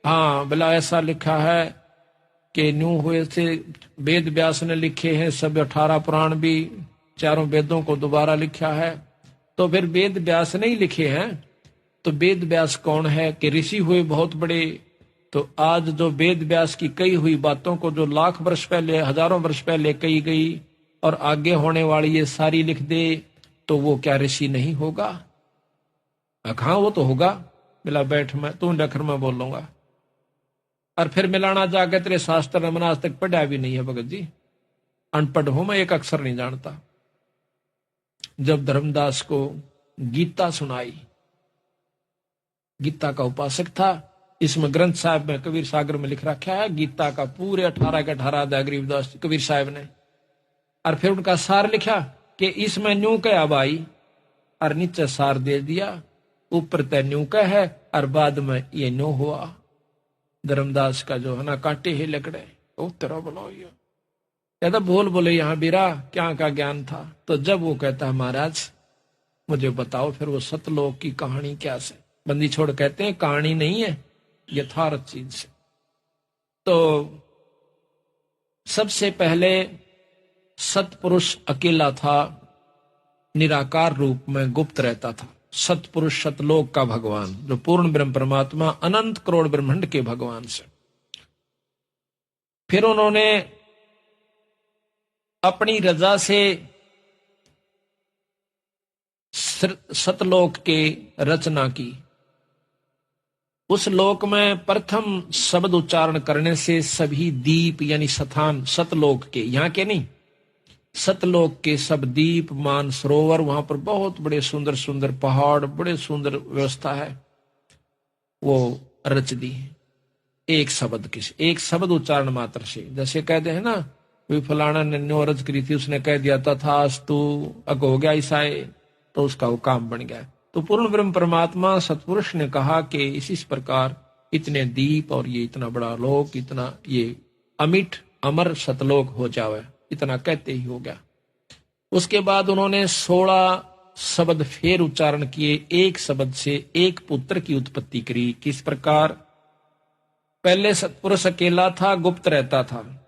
हाँ भला ऐसा लिखा है कि न्यू हुए थे वेद व्यास ने लिखे हैं, सब 18 पुराण भी, चारों वेदों को दोबारा लिखा है। तो फिर वेद व्यास नहीं लिखे हैं तो वेद व्यास कौन है? कि ऋषि हुए बहुत बड़े। तो आज जो वेद व्यास की कही हुई बातों को जो लाख वर्ष पहले, हजारों वर्ष पहले कही गई और आगे होने वाली ये सारी लिख दे तो वो क्या ऋषि नहीं होगा? हाँ वो तो होगा। बिला बैठ मैं तू डखर में बोलूंगा। और फिर मिलाना जाके तेरे शास्त्र ने मैंने आज तक पढ़ा भी नहीं है भगत जी, अनपढ़ हूं मैं, एक अक्षर नहीं जानता। जब धर्मदास को गीता सुनाई, गीता का उपासक था, इसमें ग्रंथ साहब में कबीर सागर में लिख रखा है गीता का पूरे 18 के 18 अध्याय गरीबदास कबीर साहब ने, और फिर उनका सार लिखा कि इसमें न्यू कह भाई, और नीचे सार दे दिया, ऊपर तय न्यू कह है और बाद में ये न्यू हुआ। धर्मदास का जो है ना कांटे ही लकड़े, ओ तेरा बोलो ये कहता बोल बोले यहाँ बीरा क्या का ज्ञान था। तो जब वो कहता है महाराज मुझे बताओ फिर वो सतलोक की कहानी क्या से, बंदी छोड़ कहते हैं कहानी नहीं है यथार्थ चीज से। तो सबसे पहले सतपुरुष अकेला था, निराकार रूप में गुप्त रहता था। सतपुरुष सतलोक का भगवान जो पूर्ण ब्रह्म परमात्मा अनंत करोड़ ब्रह्मांड के भगवान से। फिर उन्होंने अपनी रजा से सतलोक के रचना की। उस लोक में प्रथम शब्द उच्चारण करने से सभी दीप यानी स्थान सतलोक के, यहां के नहीं, सतलोक के सब दीप मान सरोवर, वहां पर बहुत बड़े सुंदर सुंदर पहाड़, बड़े सुंदर व्यवस्था है, वो रच दी एक शब्द के, एक शब्द उच्चारण मात्र से। जैसे कहते हैं ना वे फलाना ने न्यो रच करी थी, उसने कह दिया तथास्तु अग हो गया ईसाए, तो उसका वो काम बन गया। तो पूर्ण ब्रह्म परमात्मा सतपुरुष ने कहा कि इस प्रकार इतने दीप और ये इतना बड़ा लोक, इतना ये अमिट अमर सतलोक हो जावे, इतना कहते ही हो गया। उसके बाद उन्होंने 16 शब्द फिर उच्चारण किए, एक शब्द से एक पुत्र की उत्पत्ति करी। किस प्रकार? पहले सतपुरुष अकेला था, गुप्त रहता था,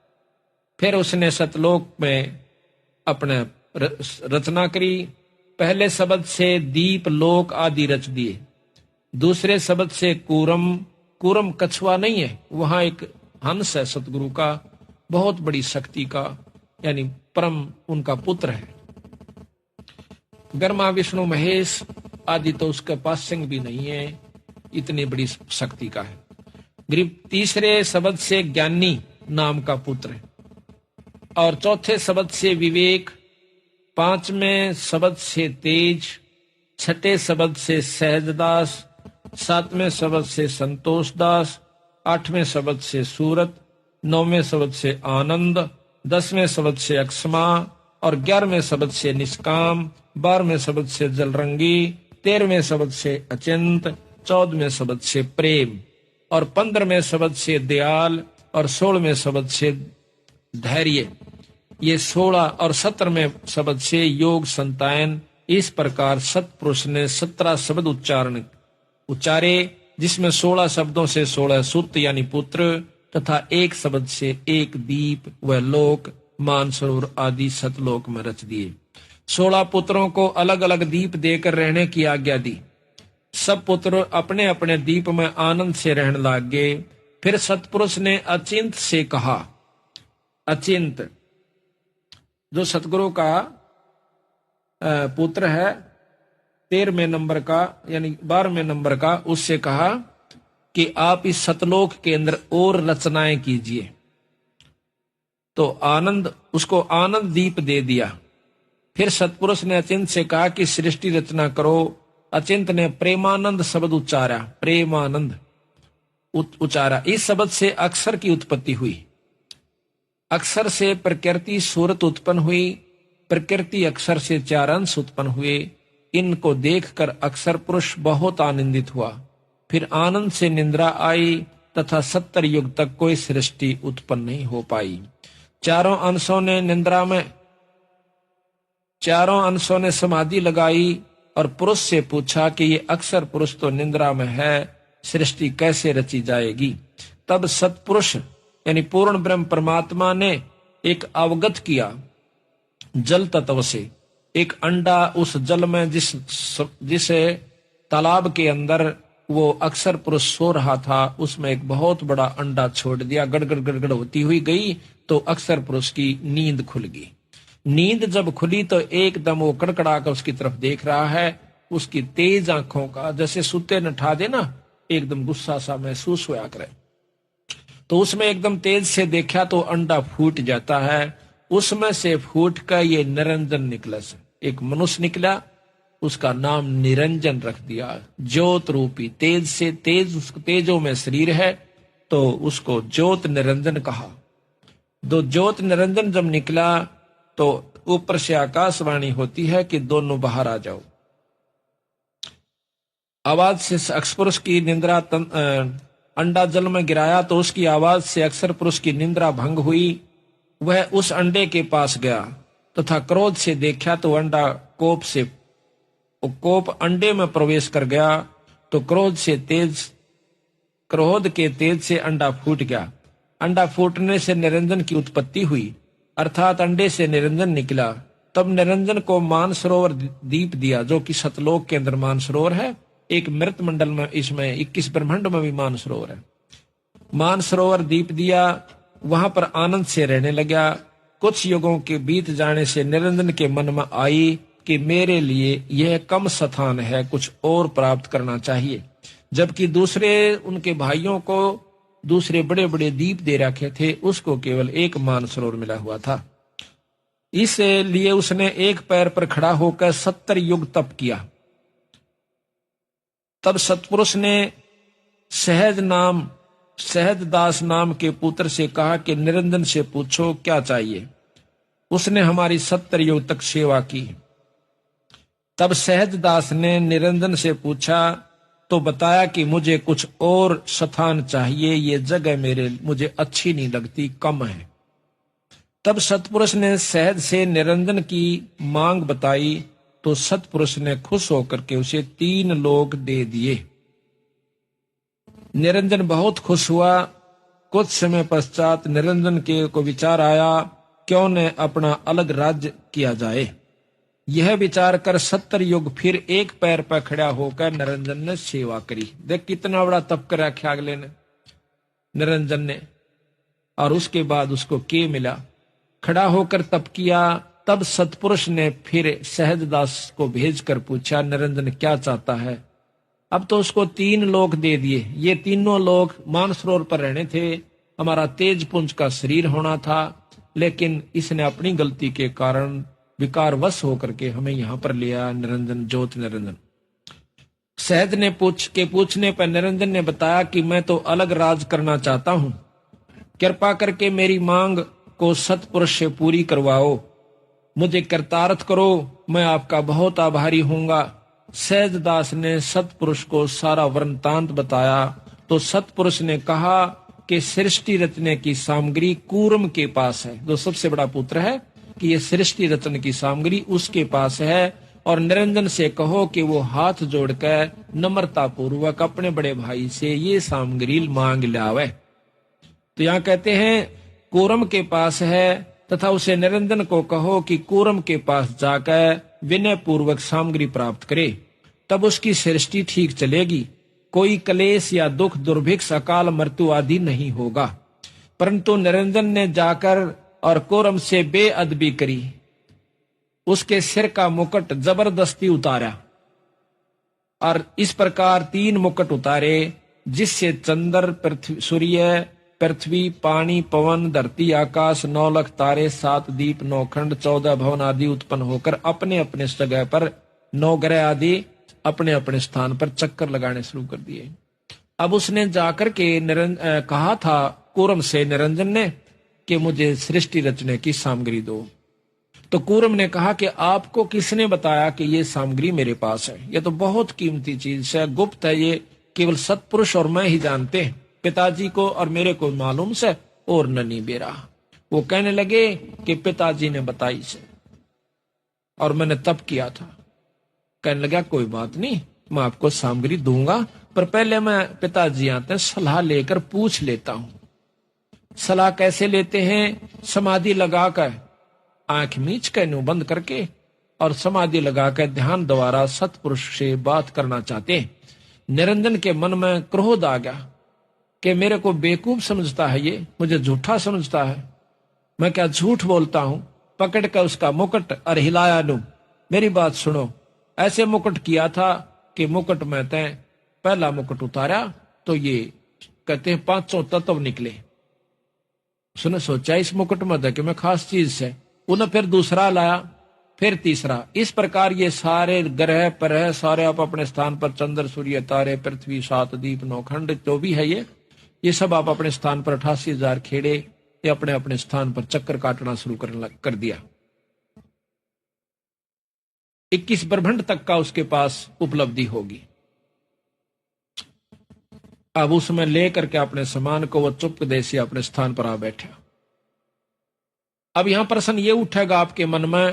फिर उसने सतलोक में अपने रचना करी। पहले शब्द से दीप लोक आदि रच दिए, दूसरे शब्द से कूरम, कूरम कछुआ नहीं है, वहां एक हंस है सतगुरु का, बहुत बड़ी शक्ति का, यानी परम उनका पुत्र है। ब्रह्मा विष्णु महेश आदि तो उसके पास सिंह भी नहीं है, इतनी बड़ी शक्ति का है। तीसरे शब्द से ज्ञानी नाम का पुत्र है, और चौथे शब्द से विवेक, पांचवें शब्द से तेज, छठे शब्द से सहजदास, सातवें शब्द से संतोषदास, आठवें शब्द से सूरत, नौवें शब्द से आनंद, 10वें शब्द से अक्षमा, और 11वें शब्द से निष्काम, 12वें शब्द से जलरंगी, 13वें शब्द से अचिंत, 14वें शब्द से प्रेम, और 15वें शब्द से दयाल, और 16वें शब्द से धैर्य। ये 16 और 17वें शब्द से योग संतायन। इस प्रकार सतपुरुष ने 17 शब्द उच्चारे, जिसमें 16 शब्दों से 16 सुत यानी पुत्र, तथा एक शब्द से एक दीप व लोक मानसरोवर आदि सतलोक में रच दिए। 16 पुत्रों को अलग अलग दीप देकर रहने की आज्ञा दी। सब पुत्र अपने अपने दीप में आनंद से रहने लग गए। फिर सतपुरुष ने अचिंत से कहा, अचिंत जो सतगुरु का पुत्र है 13वें नंबर का यानी 12वें नंबर का, उससे कहा कि आप इस सतलोक के अंदर और रचनाएं कीजिए। तो आनंद, उसको आनंद दीप दे दिया। फिर सतपुरुष ने अचिंत से कहा कि सृष्टि रचना करो। अचिंत ने प्रेमानंद शब्द उच्चारा, प्रेमानंद उच्चारा। इस शब्द से अक्षर की उत्पत्ति हुई। अक्षर से प्रकृति सूरत उत्पन्न हुई, प्रकृति अक्षर से 4 अंश उत्पन्न हुए। इनको देखकर अक्षर पुरुष बहुत आनंदित हुआ। फिर आनंद से निंद्रा आई तथा 70 युग तक कोई सृष्टि उत्पन्न नहीं हो पाई। चारों अंशों ने समाधि लगाई और पुरुष से पूछा कि ये अक्षर पुरुष तो निंद्रा में है, सृष्टि कैसे रची जाएगी। तब सतपुरुष यानी पूर्ण ब्रह्म परमात्मा ने एक अवगत किया जल तत्व से। एक अंडा उस जल में जिस तालाब के अंदर वो अक्षर पुरुष सो रहा था, उसमें एक बहुत बड़ा अंडा छोड़ दिया। गड़गड़ गड़गड़ होती हुई गई तो अक्षर पुरुष की नींद खुल गई। नींद जब खुली तो एकदम वो कड़कड़ा कर उसकी तरफ देख रहा है। उसकी तेज आंखों का, जैसे सुते न ठा दे ना, एकदम गुस्सा सा महसूस हुआ करे। तो उसमें एकदम तेज से देखा तो अंडा फूट जाता है। उसमें से फूट कर ये निरंजन निकला से एक मनुष्य निकला, उसका नाम निरंजन रख दिया। ज्योत रूपी तेज से, तेज उसको तेजों में शरीर है तो उसको ज्योत निरंजन कहा। दो ज्योत निरंजन जब निकला तो ऊपर से आकाशवाणी होती है कि दोनों बाहर आ जाओ। आवाज से अक्सर पुरुष की निंद्रा अंडा जल में गिराया तो उसकी आवाज से अक्सर पुरुष की निंद्रा भंग हुई। वह उस अंडे के पास गया तथा क्रोध से देखा तो अंडा कोप अंडे में प्रवेश कर गया तो क्रोध के तेज से अंडा फूट गया। अंडा फूटने से निरंजन की उत्पत्ति हुई, अर्थात अंडे से निरंजन निकला। तब निरंजन को मानसरोवर दीप दिया, जो कि सतलोक के अंदर मानसरोवर है। एक मृत मंडल में, इसमें 21 ब्रह्मांड में भी मानसरोवर है। मानसरोवर दीप दिया, वहां पर आनंद से रहने लगा। कुछ युगों के बीत जाने से निरंजन के मन में आई कि मेरे लिए यह कम स्थान है, कुछ और प्राप्त करना चाहिए। जबकि दूसरे उनके भाइयों को दूसरे बड़े बड़े दीप दे रखे थे, उसको केवल एक मानसरोवर मिला हुआ था। इसलिए उसने एक पैर पर खड़ा होकर 70 युग तप किया। तब सतपुरुष ने सहज दास नाम के पुत्र से कहा कि निरंजन से पूछो क्या चाहिए। उसने हमारी 70 युग तक सेवा की। तब सहज दास ने निरंजन से पूछा तो बताया कि मुझे कुछ और स्थान चाहिए, ये जगह मुझे अच्छी नहीं लगती, कम है। तब सतपुरुष ने सहज से निरंजन की मांग बताई तो सतपुरुष ने खुश होकर के उसे 3 लोक दे दिए। निरंजन बहुत खुश हुआ। कुछ समय पश्चात निरंजन के को विचार आया, क्यों न अपना अलग राज्य किया जाए। यह विचार कर 70 युग फिर एक पैर पर खड़ा होकर निरंजन ने सेवा करी। देख कितना बड़ा तप कर रखा अगले ने, निरंजन ने। और उसके बाद उसको के मिला, खड़ा होकर तप किया। तब सतपुरुष ने फिर सहजदास को भेजकर पूछा निरंजन क्या चाहता है। अब तो उसको 3 लोक दे दिए। ये तीनों लोक मानसरोवर पर रहने थे, हमारा तेज पुंज का शरीर होना था, लेकिन इसने अपनी गलती के कारण विकार वश होकर के हमें यहां पर लिया। निरंजन ज्योत निरंजन सहज ने पूछने पर निरंजन ने बताया कि मैं तो अलग राज करना चाहता हूं, कृपा करके मेरी मांग को सतपुरुष से पूरी करवाओ, मुझे कृतार्थ करो, मैं आपका बहुत आभारी होऊंगा। सहजदास ने सतपुरुष को सारा वृत्तांत बताया तो सतपुरुष ने कहा कि सृष्टि रचने की सामग्री कूर्म के पास है, जो सबसे बड़ा पुत्र है, कि ये सृष्टि रचन की सामग्री उसके पास है। और निरंजन से कहो कि वो हाथ जोड़कर नम्रता पूर्वक अपने बड़े भाई से ये सामग्री मांग लावे। तो यहाँ कहते हैं कूर्म के पास है, तथा उसे निरंजन को कहो कि कूर्म के पास जाकर विनय पूर्वक सामग्री प्राप्त करे, तब उसकी सृष्टि ठीक चलेगी, कोई क्लेश या दुख दुर्भिक्ष अकाल मृत्यु आदि नहीं होगा। परंतु निरंजन ने जाकर और कूर्म से बेअदबी करी, उसके सिर का मुकुट जबरदस्ती उतारा और इस प्रकार 3 मुकुट उतारे, जिससे चंद्र सूर्य पृथ्वी पानी पवन धरती आकाश 9 लाख तारे 7 दीप 9 खंड 14 भवन आदि उत्पन्न होकर अपने अपने जगह पर 9 ग्रह आदि अपने अपने स्थान पर चक्कर लगाने शुरू कर दिए। अब उसने जाकर के कहा था कूर्म से निरंजन ने कि मुझे सृष्टि रचने की सामग्री दो। तो कूर्म ने कहा कि आपको किसने बताया कि ये सामग्री मेरे पास है, ये तो बहुत कीमती चीज है, गुप्त है, ये केवल सतपुरुष और मैं ही जानते हैं, पिताजी को और मेरे को मालूम से और ननी बेरा। वो कहने लगे कि पिताजी ने बताई से और मैंने तप किया था। कहने लगा कोई बात नहीं, मैं आपको सामग्री दूंगा, पर पहले मैं पिताजी आते हैं सलाह लेकर पूछ लेता हूं। सलाह कैसे लेते हैं? समाधि लगाकर, आंख मीच कर नु बंद करके और समाधि लगाकर ध्यान द्वारा सतपुरुष से बात करना चाहते हैं। निरंजन के मन में क्रोध आ गया कि मेरे को बेवकूफ समझता है, ये मुझे झूठा समझता है, मैं क्या झूठ बोलता हूं। पकड़ कर उसका मुकुट और हिलाया लू, मेरी बात सुनो। ऐसे मुकुट किया था कि मुकुट में तय पहला मुकुट उतारा तो ये कहते हैं 500 तत्व निकले। उसने सोचा इस मुकुट में तो कि मैं खास चीज से, उन्हें फिर दूसरा लाया, फिर तीसरा। इस प्रकार ये सारे ग्रह परह सारे आप अपने स्थान पर, चंद्र सूर्य तारे पृथ्वी सात दीप नौखंड जो भी है ये सब आप अपने स्थान पर 88,000 खेड़े ये अपने अपने स्थान पर चक्कर काटना शुरू कर दिया। 21 ब्रह्मांड तक का उसके पास उपलब्धि होगी। अब उसमें लेकर के अपने सामान को वो चुपके से अपने स्थान पर आ बैठा। अब यहां प्रश्न ये उठेगा आपके मन में,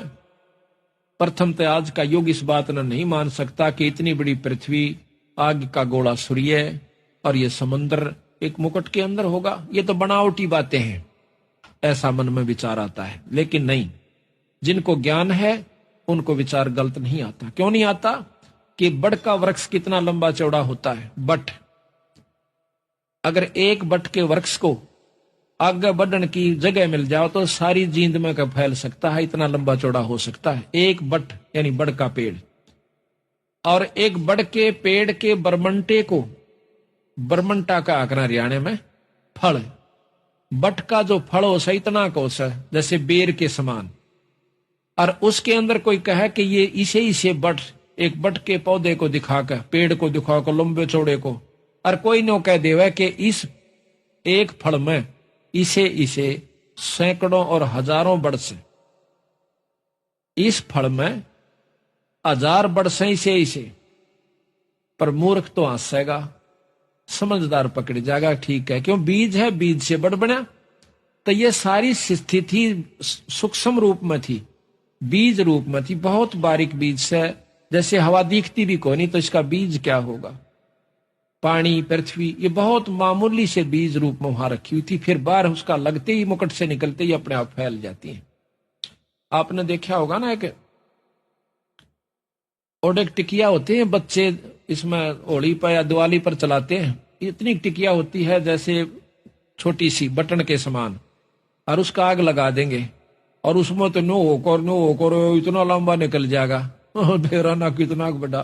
प्रथम तो आज का युग इस बात ने नहीं मान सकता कि इतनी बड़ी पृथ्वी, आग का गोला सूर्य और ये समुद्र एक मुकुट के अंदर होगा, ये तो बनावटी बातें हैं, ऐसा मन में विचार आता है। लेकिन नहीं, जिनको ज्ञान है उनको विचार गलत नहीं आता। क्यों नहीं आता? कि बड़ का वृक्ष कितना लंबा चौड़ा होता है, बट अगर एक बट के वृक्ष को आगे बढ़ने की जगह मिल जाओ तो सारी जींद में का फैल सकता है, इतना लंबा चौड़ा हो सकता है एक बट, यानी बड़ का पेड़। और एक बड़ के पेड़ के बरमंटे को, बरमंटा का आकरा हरियाणा में फल, बट का जो फल हो सा इतना कोस है जैसे बेर के समान, और उसके अंदर कोई कहे कि ये इसे बट, एक बट के पौधे को दिखाकर, पेड़ को दिखाकर लंबे चौड़े को, और कोई नो कह देवे कि इस एक फल में इसे सैकड़ों और हजारों वर्ष, इस फल में 1000 वर्ष इसे, पर मूर्ख तो हंसेगा, समझदार पकड़ जाएगा, ठीक है क्यों, बीज है, बीज से बड़ बना। तो ये सारी स्थिति सूक्ष्म रूप में थी, बीज रूप में थी, बहुत बारीक बीज से, जैसे हवा दिखती भी कोई नहीं तो इसका बीज क्या होगा, पानी पृथ्वी ये बहुत मामूली से बीज रूप में वहां रखी हुई थी, फिर बाहर उसका लगते ही, मुकुट से निकलते ही अपने आप फैल जाती है। आपने देखा होगा ना, एक ओडेक टिकिया होते हैं बच्चे, इसमें होली पर या दिवाली पर चलाते हैं, इतनी टिकिया होती है जैसे छोटी सी बटन के समान, और उसका आग लगा देंगे और उसमें तो नो होकर इतना लंबा निकल जाएगा, बेराना कितना बड़ा।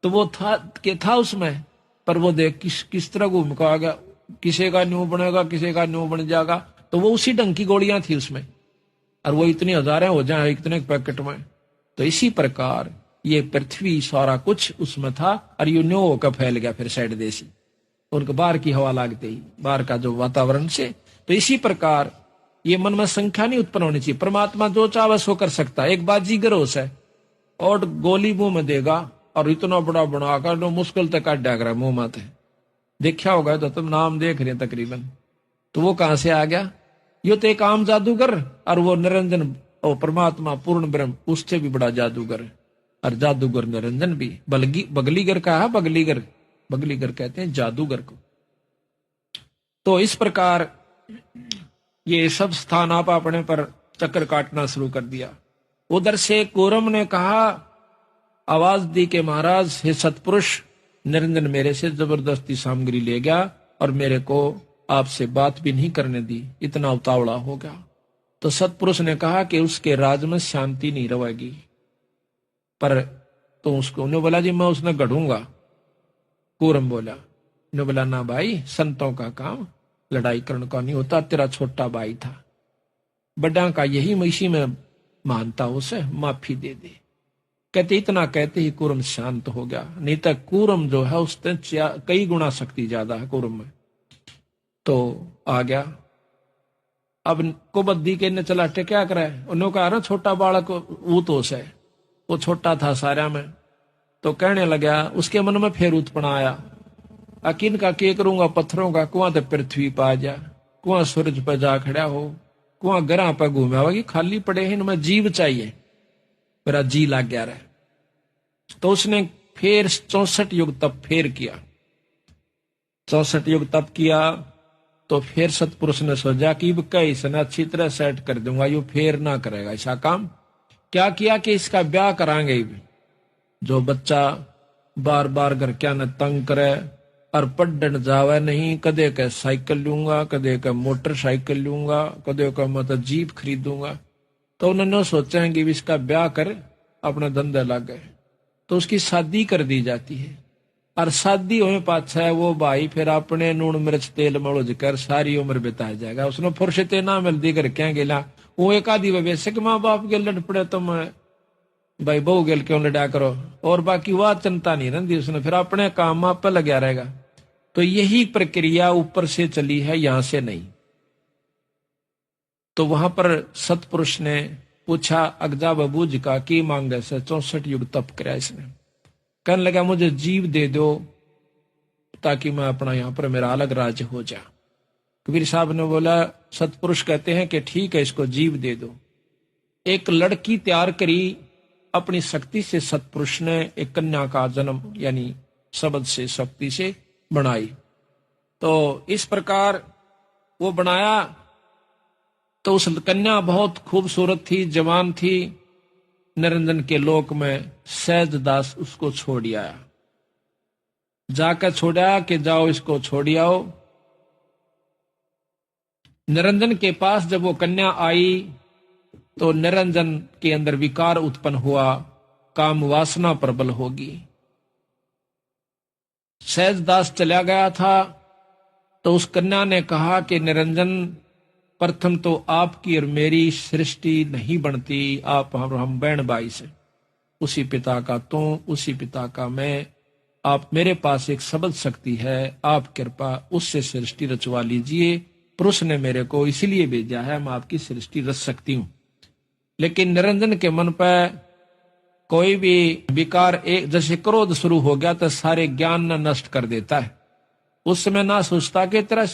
तो वो था उसमें, पर वो देख किस तरह घूम का आ गया, किसी का न्यू बनेगा, किसी का न्यू बन जाएगा, तो वो उसी ढंग की गोलियां थी उसमें, और वो इतनी हजारें हो जाए इतने पैकेट में। तो इसी प्रकार ये पृथ्वी सारा कुछ उसमें था, और यू न्यू होकर फैल गया फिर साइड देसी, उनके बाहर की हवा लागते ही, बाहर का जो वातावरण से। तो इसी प्रकार ये मन में संख्या नहीं उत्पन्न होनी चाहिए, परमात्मा जो चाहे सो कर सकता है। एक बाजीगर हो से और गोली मुंह में देगा और इतना बड़ा बनाकर तो मुश्किल तक काट डाग रहा मुंह माथे, देखा होगा तो तुम नाम देख रहे तकरीबन। तो वो कहां से आ गया? यो तो एक आम जादूगर, और वो निरंजन और परमात्मा पूर्ण ब्रह्म उससे भी बड़ा जादूगर, और जादूगर निरंजन भी। बगलीगर कहा, बगलीगर कहते हैं जादूगर को। तो इस प्रकार ये सब स्थान आप अपने पर चक्कर काटना शुरू कर दिया। उधर से कूरम ने कहा, आवाज दी के महाराज हे सतपुरुष, निरंजन मेरे से जबरदस्ती सामग्री ले गया और मेरे को आपसे बात भी नहीं करने दी, इतना उतावला हो गया। तो सतपुरुष ने कहा कि उसके राज में शांति नहीं रहेगी, पर तो उसको उन्होंने बोला जी मैं उसने गढ़ूंगा। कूरम बोला, ने बोला ना भाई, संतों का काम लड़ाई करने का नहीं होता, तेरा छोटा भाई था, बड़ा का यही इसी में मानता, उसे माफी दे दे। कहते इतना कहते ही कूरम शांत हो गया, नहीं तो कूरम जो है उससे कई गुना शक्ति ज्यादा है कूरम में। तो आ गया, अब कुबद्दी के ने चला क्या करे, उन्होंने कहा ना छोटा बालक वो तो से, वो छोटा था सारा में, तो कहने लगा, उसके मन में फिर उत्पन्न आया, अकिन का के करूंगा पत्थरों का, कुआं तो पृथ्वी पा जा, कुआं सूरज पर जा खड़ा हो, कुआं गरा पर घूमे होगी, खाली पड़े हैं, इनमें जीव चाहिए, मेरा जी लग गया रहा। तो उसने फिर 64 युग तप फिर किया, 64 युग तप किया। तो फिर सतपुरुष ने सोचा कि इसने अच्छी तरह सेट कर दूंगा, यू फिर ना करेगा ऐसा काम। क्या किया कि इसका ब्याह करांगे, जो बच्चा बार बार घर क्या न तंग करे और पढ़ने जावे नहीं, कदे का साइकिल लूंगा, कदे का मोटरसाइकिल लूंगा, कदे का मतलब जीप खरीदूंगा। तो उन्होंने सोचा कि इसका ब्याह कर अपना धंधा लग गए, तो उसकी शादी कर दी जाती है। और शादी होने पाछा है वो भाई फिर अपने नून मिर्च तेल में उलझ कर सारी उम्र बिता जाएगा। उसने फुर्सते ना मिलती कर क्या गेला वो एक आधी वैसे माँ बाप के लड़ पड़े तुम भाई बहू गेल क्यों लड़ा करो, और बाकी वह चिंता नहीं रहती उसने, फिर अपने काम आप पे लगा रहेगा। तो यही प्रक्रिया ऊपर से चली है, यहां से नहीं। तो वहां पर सतपुरुष ने पूछा अगजा बबू जी का की मांगे से 64 युग तप कराया इसने। कहने लगा मुझे जीव दे दो ताकि मैं अपना यहां पर मेरा अलग राज्य हो जाए। कबीर साहब ने बोला, सतपुरुष कहते हैं कि ठीक है इसको जीव दे दो। एक लड़की तैयार करी अपनी शक्ति से, सतपुरुष ने एक कन्या का जन्म यानी शब्द से शक्ति से बनाई। तो इस प्रकार वो बनाया। तो उस कन्या बहुत खूबसूरत थी, जवान थी। निरंजन के लोक में सहज दास उसको छोड़ आया, जाकर छोड़ा कि जाओ इसको छोड़ आओ। निरंजन के पास जब वो कन्या आई तो निरंजन के अंदर विकार उत्पन्न हुआ, काम वासना प्रबल होगी। सहजदास चला गया था तो उस कन्या ने कहा कि निरंजन प्रथम तो आपकी और मेरी सृष्टि नहीं बनती, आप हम बहन भाई से, उसी पिता का तू उसी पिता का मैं, आप मेरे पास एक शब्द शक्ति है, आप कृपा उससे सृष्टि रचवा लीजिए। पुरुष ने मेरे को इसीलिए भेजा है, मैं आपकी सृष्टि रच सकती हूं। लेकिन निरंजन के मन पर कोई भी विकार एक जैसे क्रोध शुरू हो गया तो सारे ज्ञान न नष्ट कर देता है। उस समय ना सोचता कि तेरा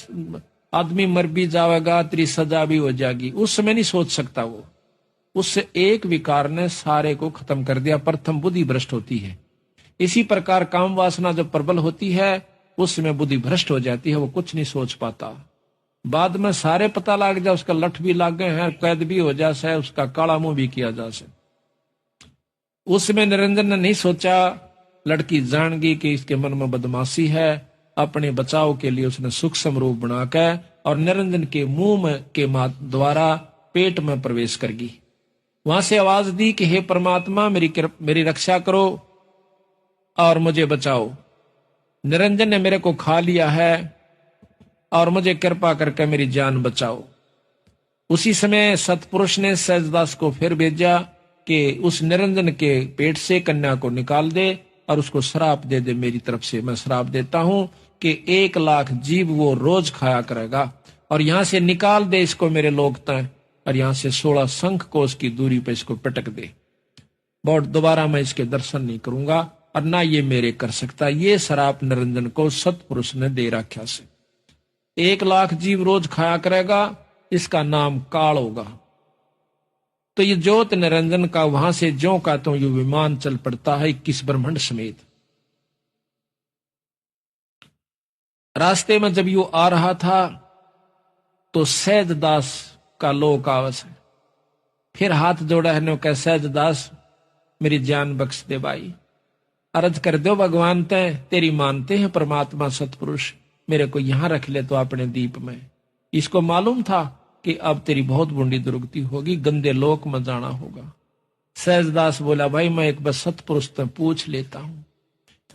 आदमी मर भी जाएगा, तेरी सजा भी हो जाएगी, उस समय नहीं सोच सकता वो। उससे एक विकार ने सारे को खत्म कर दिया। प्रथम बुद्धि भ्रष्ट होती है। इसी प्रकार काम वासना जब प्रबल होती है उस समय बुद्धि भ्रष्ट हो जाती है, वो कुछ नहीं सोच पाता। बाद में सारे पता लग जाए, उसका लठ भी लाग गए हैं, कैद भी हो जाए, उसका काला मुंह भी किया जा सके। उसमें निरंजन ने नहीं सोचा, लड़की जान गई कि इसके मन में बदमाशी है। अपने बचाव के लिए उसने सूक्ष्म रूप बनाकर और निरंजन के मुंह में के द्वारा पेट में प्रवेश कर गई। वहां से आवाज दी कि हे परमात्मा मेरी रक्षा करो और मुझे बचाओ। निरंजन ने मेरे को खा लिया है और मुझे कृपा करके मेरी जान बचाओ। उसी समय सतपुरुष ने सहजदास को फिर भेजा कि उस निरंजन के पेट से कन्या को निकाल दे और उसको श्राप दे दे। मेरी तरफ से मैं श्राप देता हूं कि 1 लाख जीव वो रोज खाया करेगा, और यहां से निकाल दे इसको मेरे लोक तय, और यहां से 16 शंख कोस की दूरी पे इसको पटक दे। बहुत दोबारा मैं इसके दर्शन नहीं करूंगा और ना ये मेरे कर सकता। ये श्राप निरंजन को सतपुरुष ने दे रखा से 1 लाख जीव रोज खाया करेगा, इसका नाम काल होगा। तो ये ज्योत निरंजन का वहां से ज्यों का तो ये विमान चल पड़ता है 21 ब्रह्मांड समेत। रास्ते में जब यू आ रहा था तो सहजदास का लोक आवस है। फिर हाथ जोड़ा है नो कह, सहजदास मेरी जान बख्श दे भाई, अर्ज कर दो भगवान तय, तेरी मानते हैं परमात्मा सतपुरुष, मेरे को यहां रख ले तो अपने दीप में। इसको मालूम था कि अब तेरी बहुत बूंदी दुर्गति होगी, गंदे लोक में जाना होगा। सहजदास बोला, भाई मैं एक बस सतपुरुष से पूछ लेता हूं,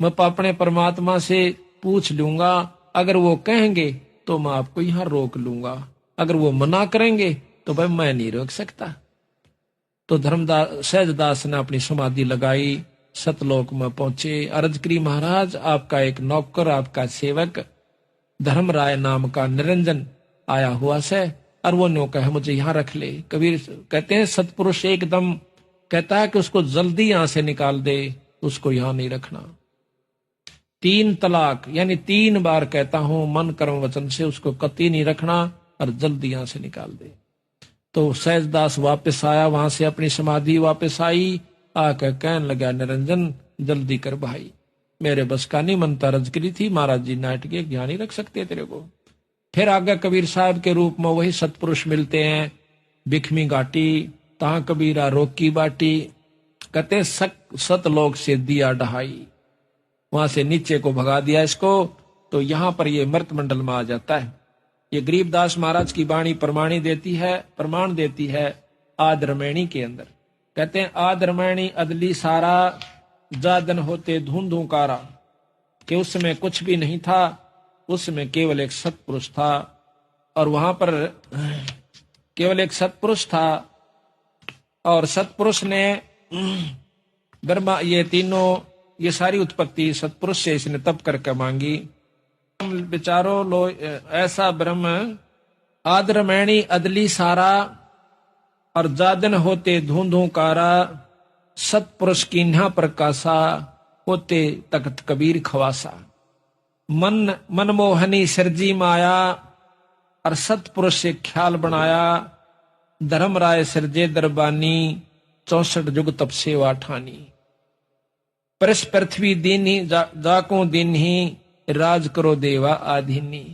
मैं अपने परमात्मा से पूछ लूंगा, अगर वो कहेंगे तो मैं आपको यहां रोक लूंगा, अगर वो मना करेंगे तो भाई मैं नहीं रोक सकता। तो धर्मदास सहजदास ने अपनी समाधि लगाई, सतलोक में पहुंचे। अर्ज करी, महाराज आपका एक नौकर, आपका सेवक धर्मराय नाम का निरंजन आया हुआ से, और वो नौका है मुझे यहां रख ले। कबीर कहते हैं सतपुरुष एकदम कहता है कि उसको जल्दी यहां से निकाल दे, उसको यहां नहीं रखना। 3 तलाक यानी 3 बार कहता हूं मन कर्म वचन से उसको कतई नहीं रखना और जल्दी यहां से निकाल दे। तो सहजदास वापस आया, वहां से अपनी समाधि वापस आई, आकर कहने लगा, निरंजन जल्दी कर भाई, मेरे बस का नहीं मनता। रज करी थी महाराज जी नाट के यहाँ नहीं रख सकते तेरे को। फिर आगे कबीर साहब के रूप में वही सतपुरुष मिलते हैं, बिखमी घाटी तहां कबीरा रोकी बाटी। कहते सतलोक से दिया डहाई, वहां से नीचे को भगा दिया इसको, तो यहां पर ये मृत मंडल में आ जाता है। ये गरीबदास महाराज की वाणी प्रमाण देती है आदरमैणी के अंदर। कहते हैं आदरमैणी अदली सारा, जादन होते धूंधू कारा, कि उस समय कुछ भी नहीं था, उस समय केवल एक सत्पुरुष था, और वहां पर केवल एक सत्पुरुष था, और सत्पुरुष ने ब्रह्मा ये तीनों, ये सारी उत्पत्ति सत्पुरुष से इसने तप करके मांगी। विचारो लो ऐसा ब्रह्म आदरमैणी अदली सारा, और जादन होते धूंधूकारा, सत्पुरुष कीन्हा प्रकाशा, होते तख्त कबीर खवासा। मन मनमोहनी सरजी माया, और सत्पुरुष से ख्याल बनाया, धर्म राय सिरजे दरबानी, 64 युग तप सेवा ठानी। परस पृथ्वी दीनी जाको दिन ही, राज करो देवा आधीनी।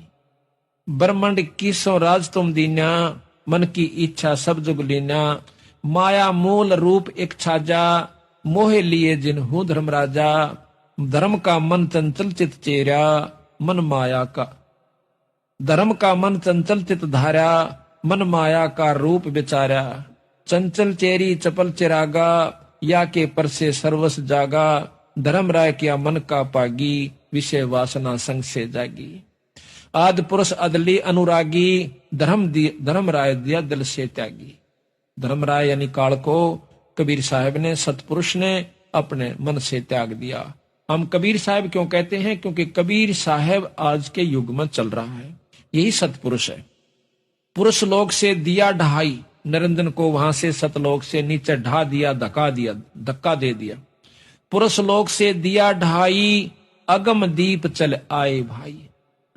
ब्रह्मांड कीसो राज तुम दीना, मन की इच्छा सब जुग लीना। माया मूल रूप एक छाजा, मोहे लिए जिन्हू धर्म राजा। धर्म का मन चंचल चित चेरा, मन माया का धर्म का मन चंचल चित धारा, मन माया का रूप विचारा। चंचल चेरी चपल चिरागा, या के पर से सर्वस जागा। धर्म राय किया मन का पागी, विषय वासना संग से जागी। आदि पुरुष अदली अनुरागी, धर्म राय दिया दिल से त्यागी। धर्म राय यानी काल को कबीर साहब ने, सतपुरुष ने अपने मन से त्याग दिया। हम कबीर साहब क्यों कहते हैं? क्योंकि कबीर साहब आज के युग में चल रहा है, यही सतपुरुष है। पुरुष लोक से दिया ढहाई, निरंजन को वहां से सतलोक से नीचे ढा दिया, धक्का दे दिया। पुरुष लोक से दिया ढहाई, अगम दीप चल आए भाई।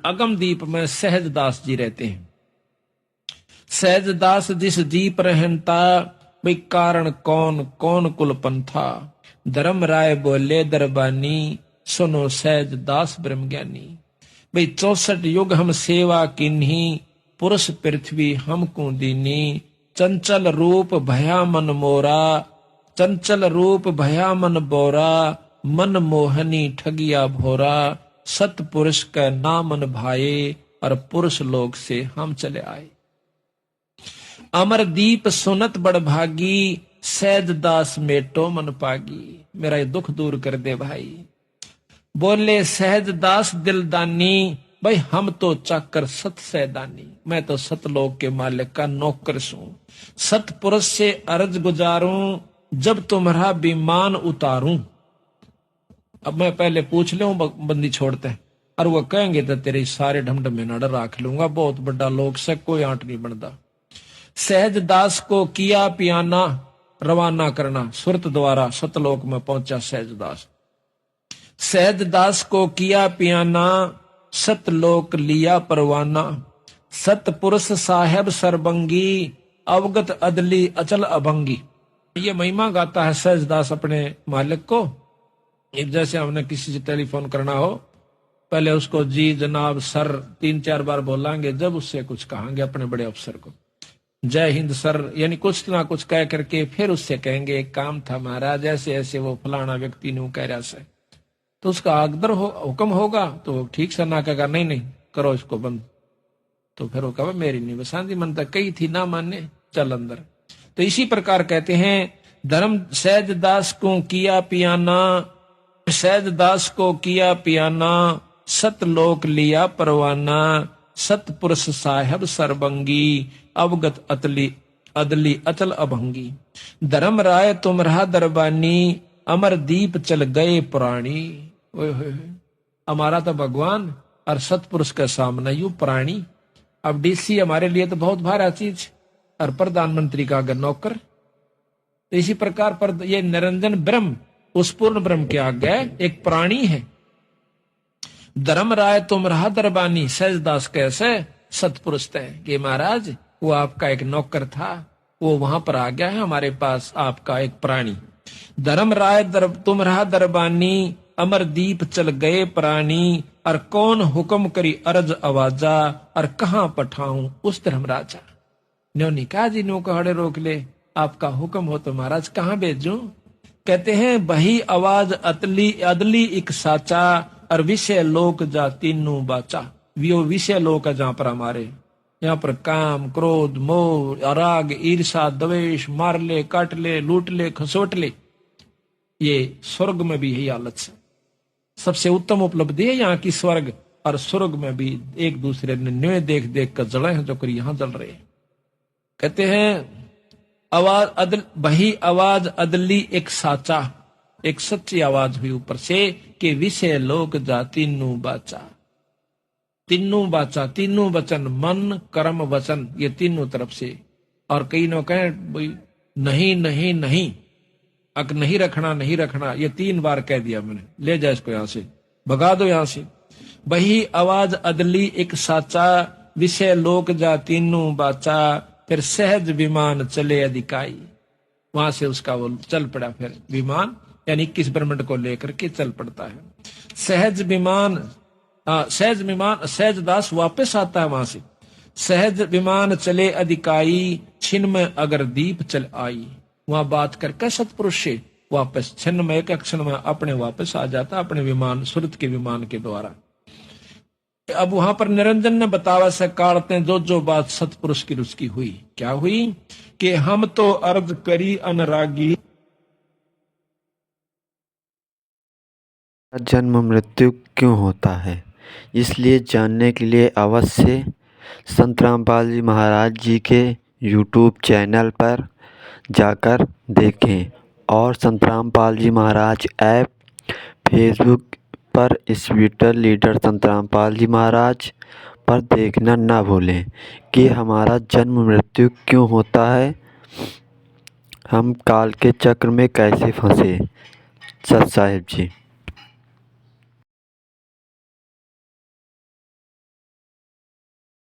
अगम दीप में सहजदास जी रहते हैं। सहजदास जिस दीप रहता, भाई कारण कौन कौन कुल पंथा। धर्म राय बोले दरबानी, सुनो सहजदास ब्रह्म ज्ञानी। भाई 64 युग हम सेवा किन्ही, पुरुष पृथ्वी हमको दीनी। चंचल रूप भया मन मोरा, चंचल रूप भया मन बोरा। मन मोहनी ठगिया भोरा, सतपुरुष का नामन भाए। और पुरुष लोग से हम चले आए। अमर दीप सुनत बड़ भागी, सहजदास मेटो मन पागी। मेरा ये दुख दूर कर दे भाई। बोले सहजदास दिलदानी, भाई हम तो चाकर सत सैदानी। मैं तो सतलोक के मालिक का नौकर हूं। सतपुरुष से अर्ज गुजारूं, जब तुम्हारा विमान उतारूं। अब मैं पहले पूछ लूं, बंदी छोड़ते हैं, और वो कहेंगे तो तेरे सारे ढमढमे नड़ राख लूंगा। बहुत बड़ा लोक से कोई आंट नहीं बनता। सहजदास को किया पियाना, रवाना करना। सुरत द्वारा सतलोक में पहुंचा सहजदास। सहजदास को किया पियाना, सतलोक लिया परवाना। सतपुरुष साहेब सरबंगी, अवगत अदली अचल अभंगी। ये महिमा गाता है सहजदास अपने मालिक को। एक जैसे हमने किसी से टेलीफोन करना हो, पहले उसको जी जनाब सर 3-4 बार बोलांगे, जब उससे कुछ कहांगे अपने बड़े अफसर को जय हिंद सर, यानी कुछ ना कुछ कह करके फिर उससे कहेंगे एक काम था महाराज, ऐसे ऐसे वो फलाना व्यक्ति ने कह रहा से, तो उसका आगदर हुक्म होगा तो ठीक से ना कहेगा नहीं नहीं करो इसको बंद। तो फिर वो कहा मेरी नहीं बसांदी मन तक कही थी ना माने, चल अंदर। तो इसी प्रकार कहते हैं धर्म सहजदास को किया पियाना, सहजदास को किया पियाना। सतलोक लिया परवाना, सतपुरुष साहेब सरबंगी। अवगत अदली अचल अभंगी। धर्म राय तुम रहा दरबानी, अमर दीप चल गए पुराणी। हमारा तो भगवान और सतपुरुष के सामने यू प्राणी। अब डीसी हमारे लिए तो बहुत भारी चीज, और प्रधानमंत्री का अगर नौकर। तो इसी प्रकार पर ये निरंजन ब्रह्म उस पूर्ण ब्रह्म के आगे एक प्राणी है। धर्म राय तुम रहा दरबानी, सहजदास कैसे सतपुरुष थे कि महाराज वो आपका एक नौकर था, वो वहां पर आ गया है हमारे पास, आपका एक प्राणी। धर्म राय तुम रहा दरबानी, अमर दीप चल गए प्राणी। और कौन हुक्म करी अर्ज आवाजा, और कहां पठाऊं उस धर्मराजा। न्योनी कहा जी नो कहड़े रोक ले, आपका हुक्म हो तो महाराज कहां भेजूं। कहते हैं बही आवाज अदली एक साचा, और विषय लोक जा तीनों बाचा। वो विषय लोक है जहां पर हमारे यहाँ पर काम क्रोध मोह राग ईर्षा द्वेष, मार ले काट ले लूट ले खसोट ले, ये स्वर्ग में भी यही हालत है। सबसे उत्तम उपलब्धि है यहाँ की। स्वर्ग और स्वर्ग में भी एक दूसरे ने न्योय देख देख कर जले हैं, जो कर यहां जल रहे हैं। कहते हैं आवाज अदल बही आवाज अदली एक साचा, एक सच्ची आवाज हुई ऊपर से कि विषय लोक जा तीनों बाचा। तीनों बाचा, तीनों वचन, मन कर्म वचन, ये तीनों तरफ से। और कई लोग कहें भाई नहीं नहीं नहीं, अक नहीं रखना नहीं रखना, ये 3 बार कह दिया मैंने, ले जाए इसको यहां से, भगा दो यहां से। वही आवाज अदली एक साचा, विषय लोक जा तीनों बाचा, फिर सहज विमान चले अधिकाई। वहां से उसका वो चल पड़ा, फिर विमान यानी 21 ब्रह्मंड को लेकर के चल पड़ता है। सहज विमान, सहज विमान, सहज दास वापस आता है वहां से। सहज विमान चले अधिकाई, छिन्न में अगर दीप चल आई। वहां बात करके सतपुरुष से वापस छिन्न में एक क्षण में अपने वापस आ जाता, अपने विमान, सुरत के विमान के द्वारा। अब वहां पर निरंजन ने बतावा से काटते जो जो बात सतपुरुष की रुचि हुई। क्या हुई कि हम तो अर्ज करी अनरागी, जन्म मृत्यु क्यों होता है, इसलिए जानने के लिए अवश्य संत रामपाल जी महाराज जी के यूट्यूब चैनल पर जाकर देखें और संत रामपाल जी महाराज ऐप फेसबुक पर स्पिरिचुअल लीडर संत रामपाल जी महाराज पर देखना ना भूलें कि हमारा जन्म मृत्यु क्यों होता है, हम काल के चक्र में कैसे फंसे। सत साहिब जी।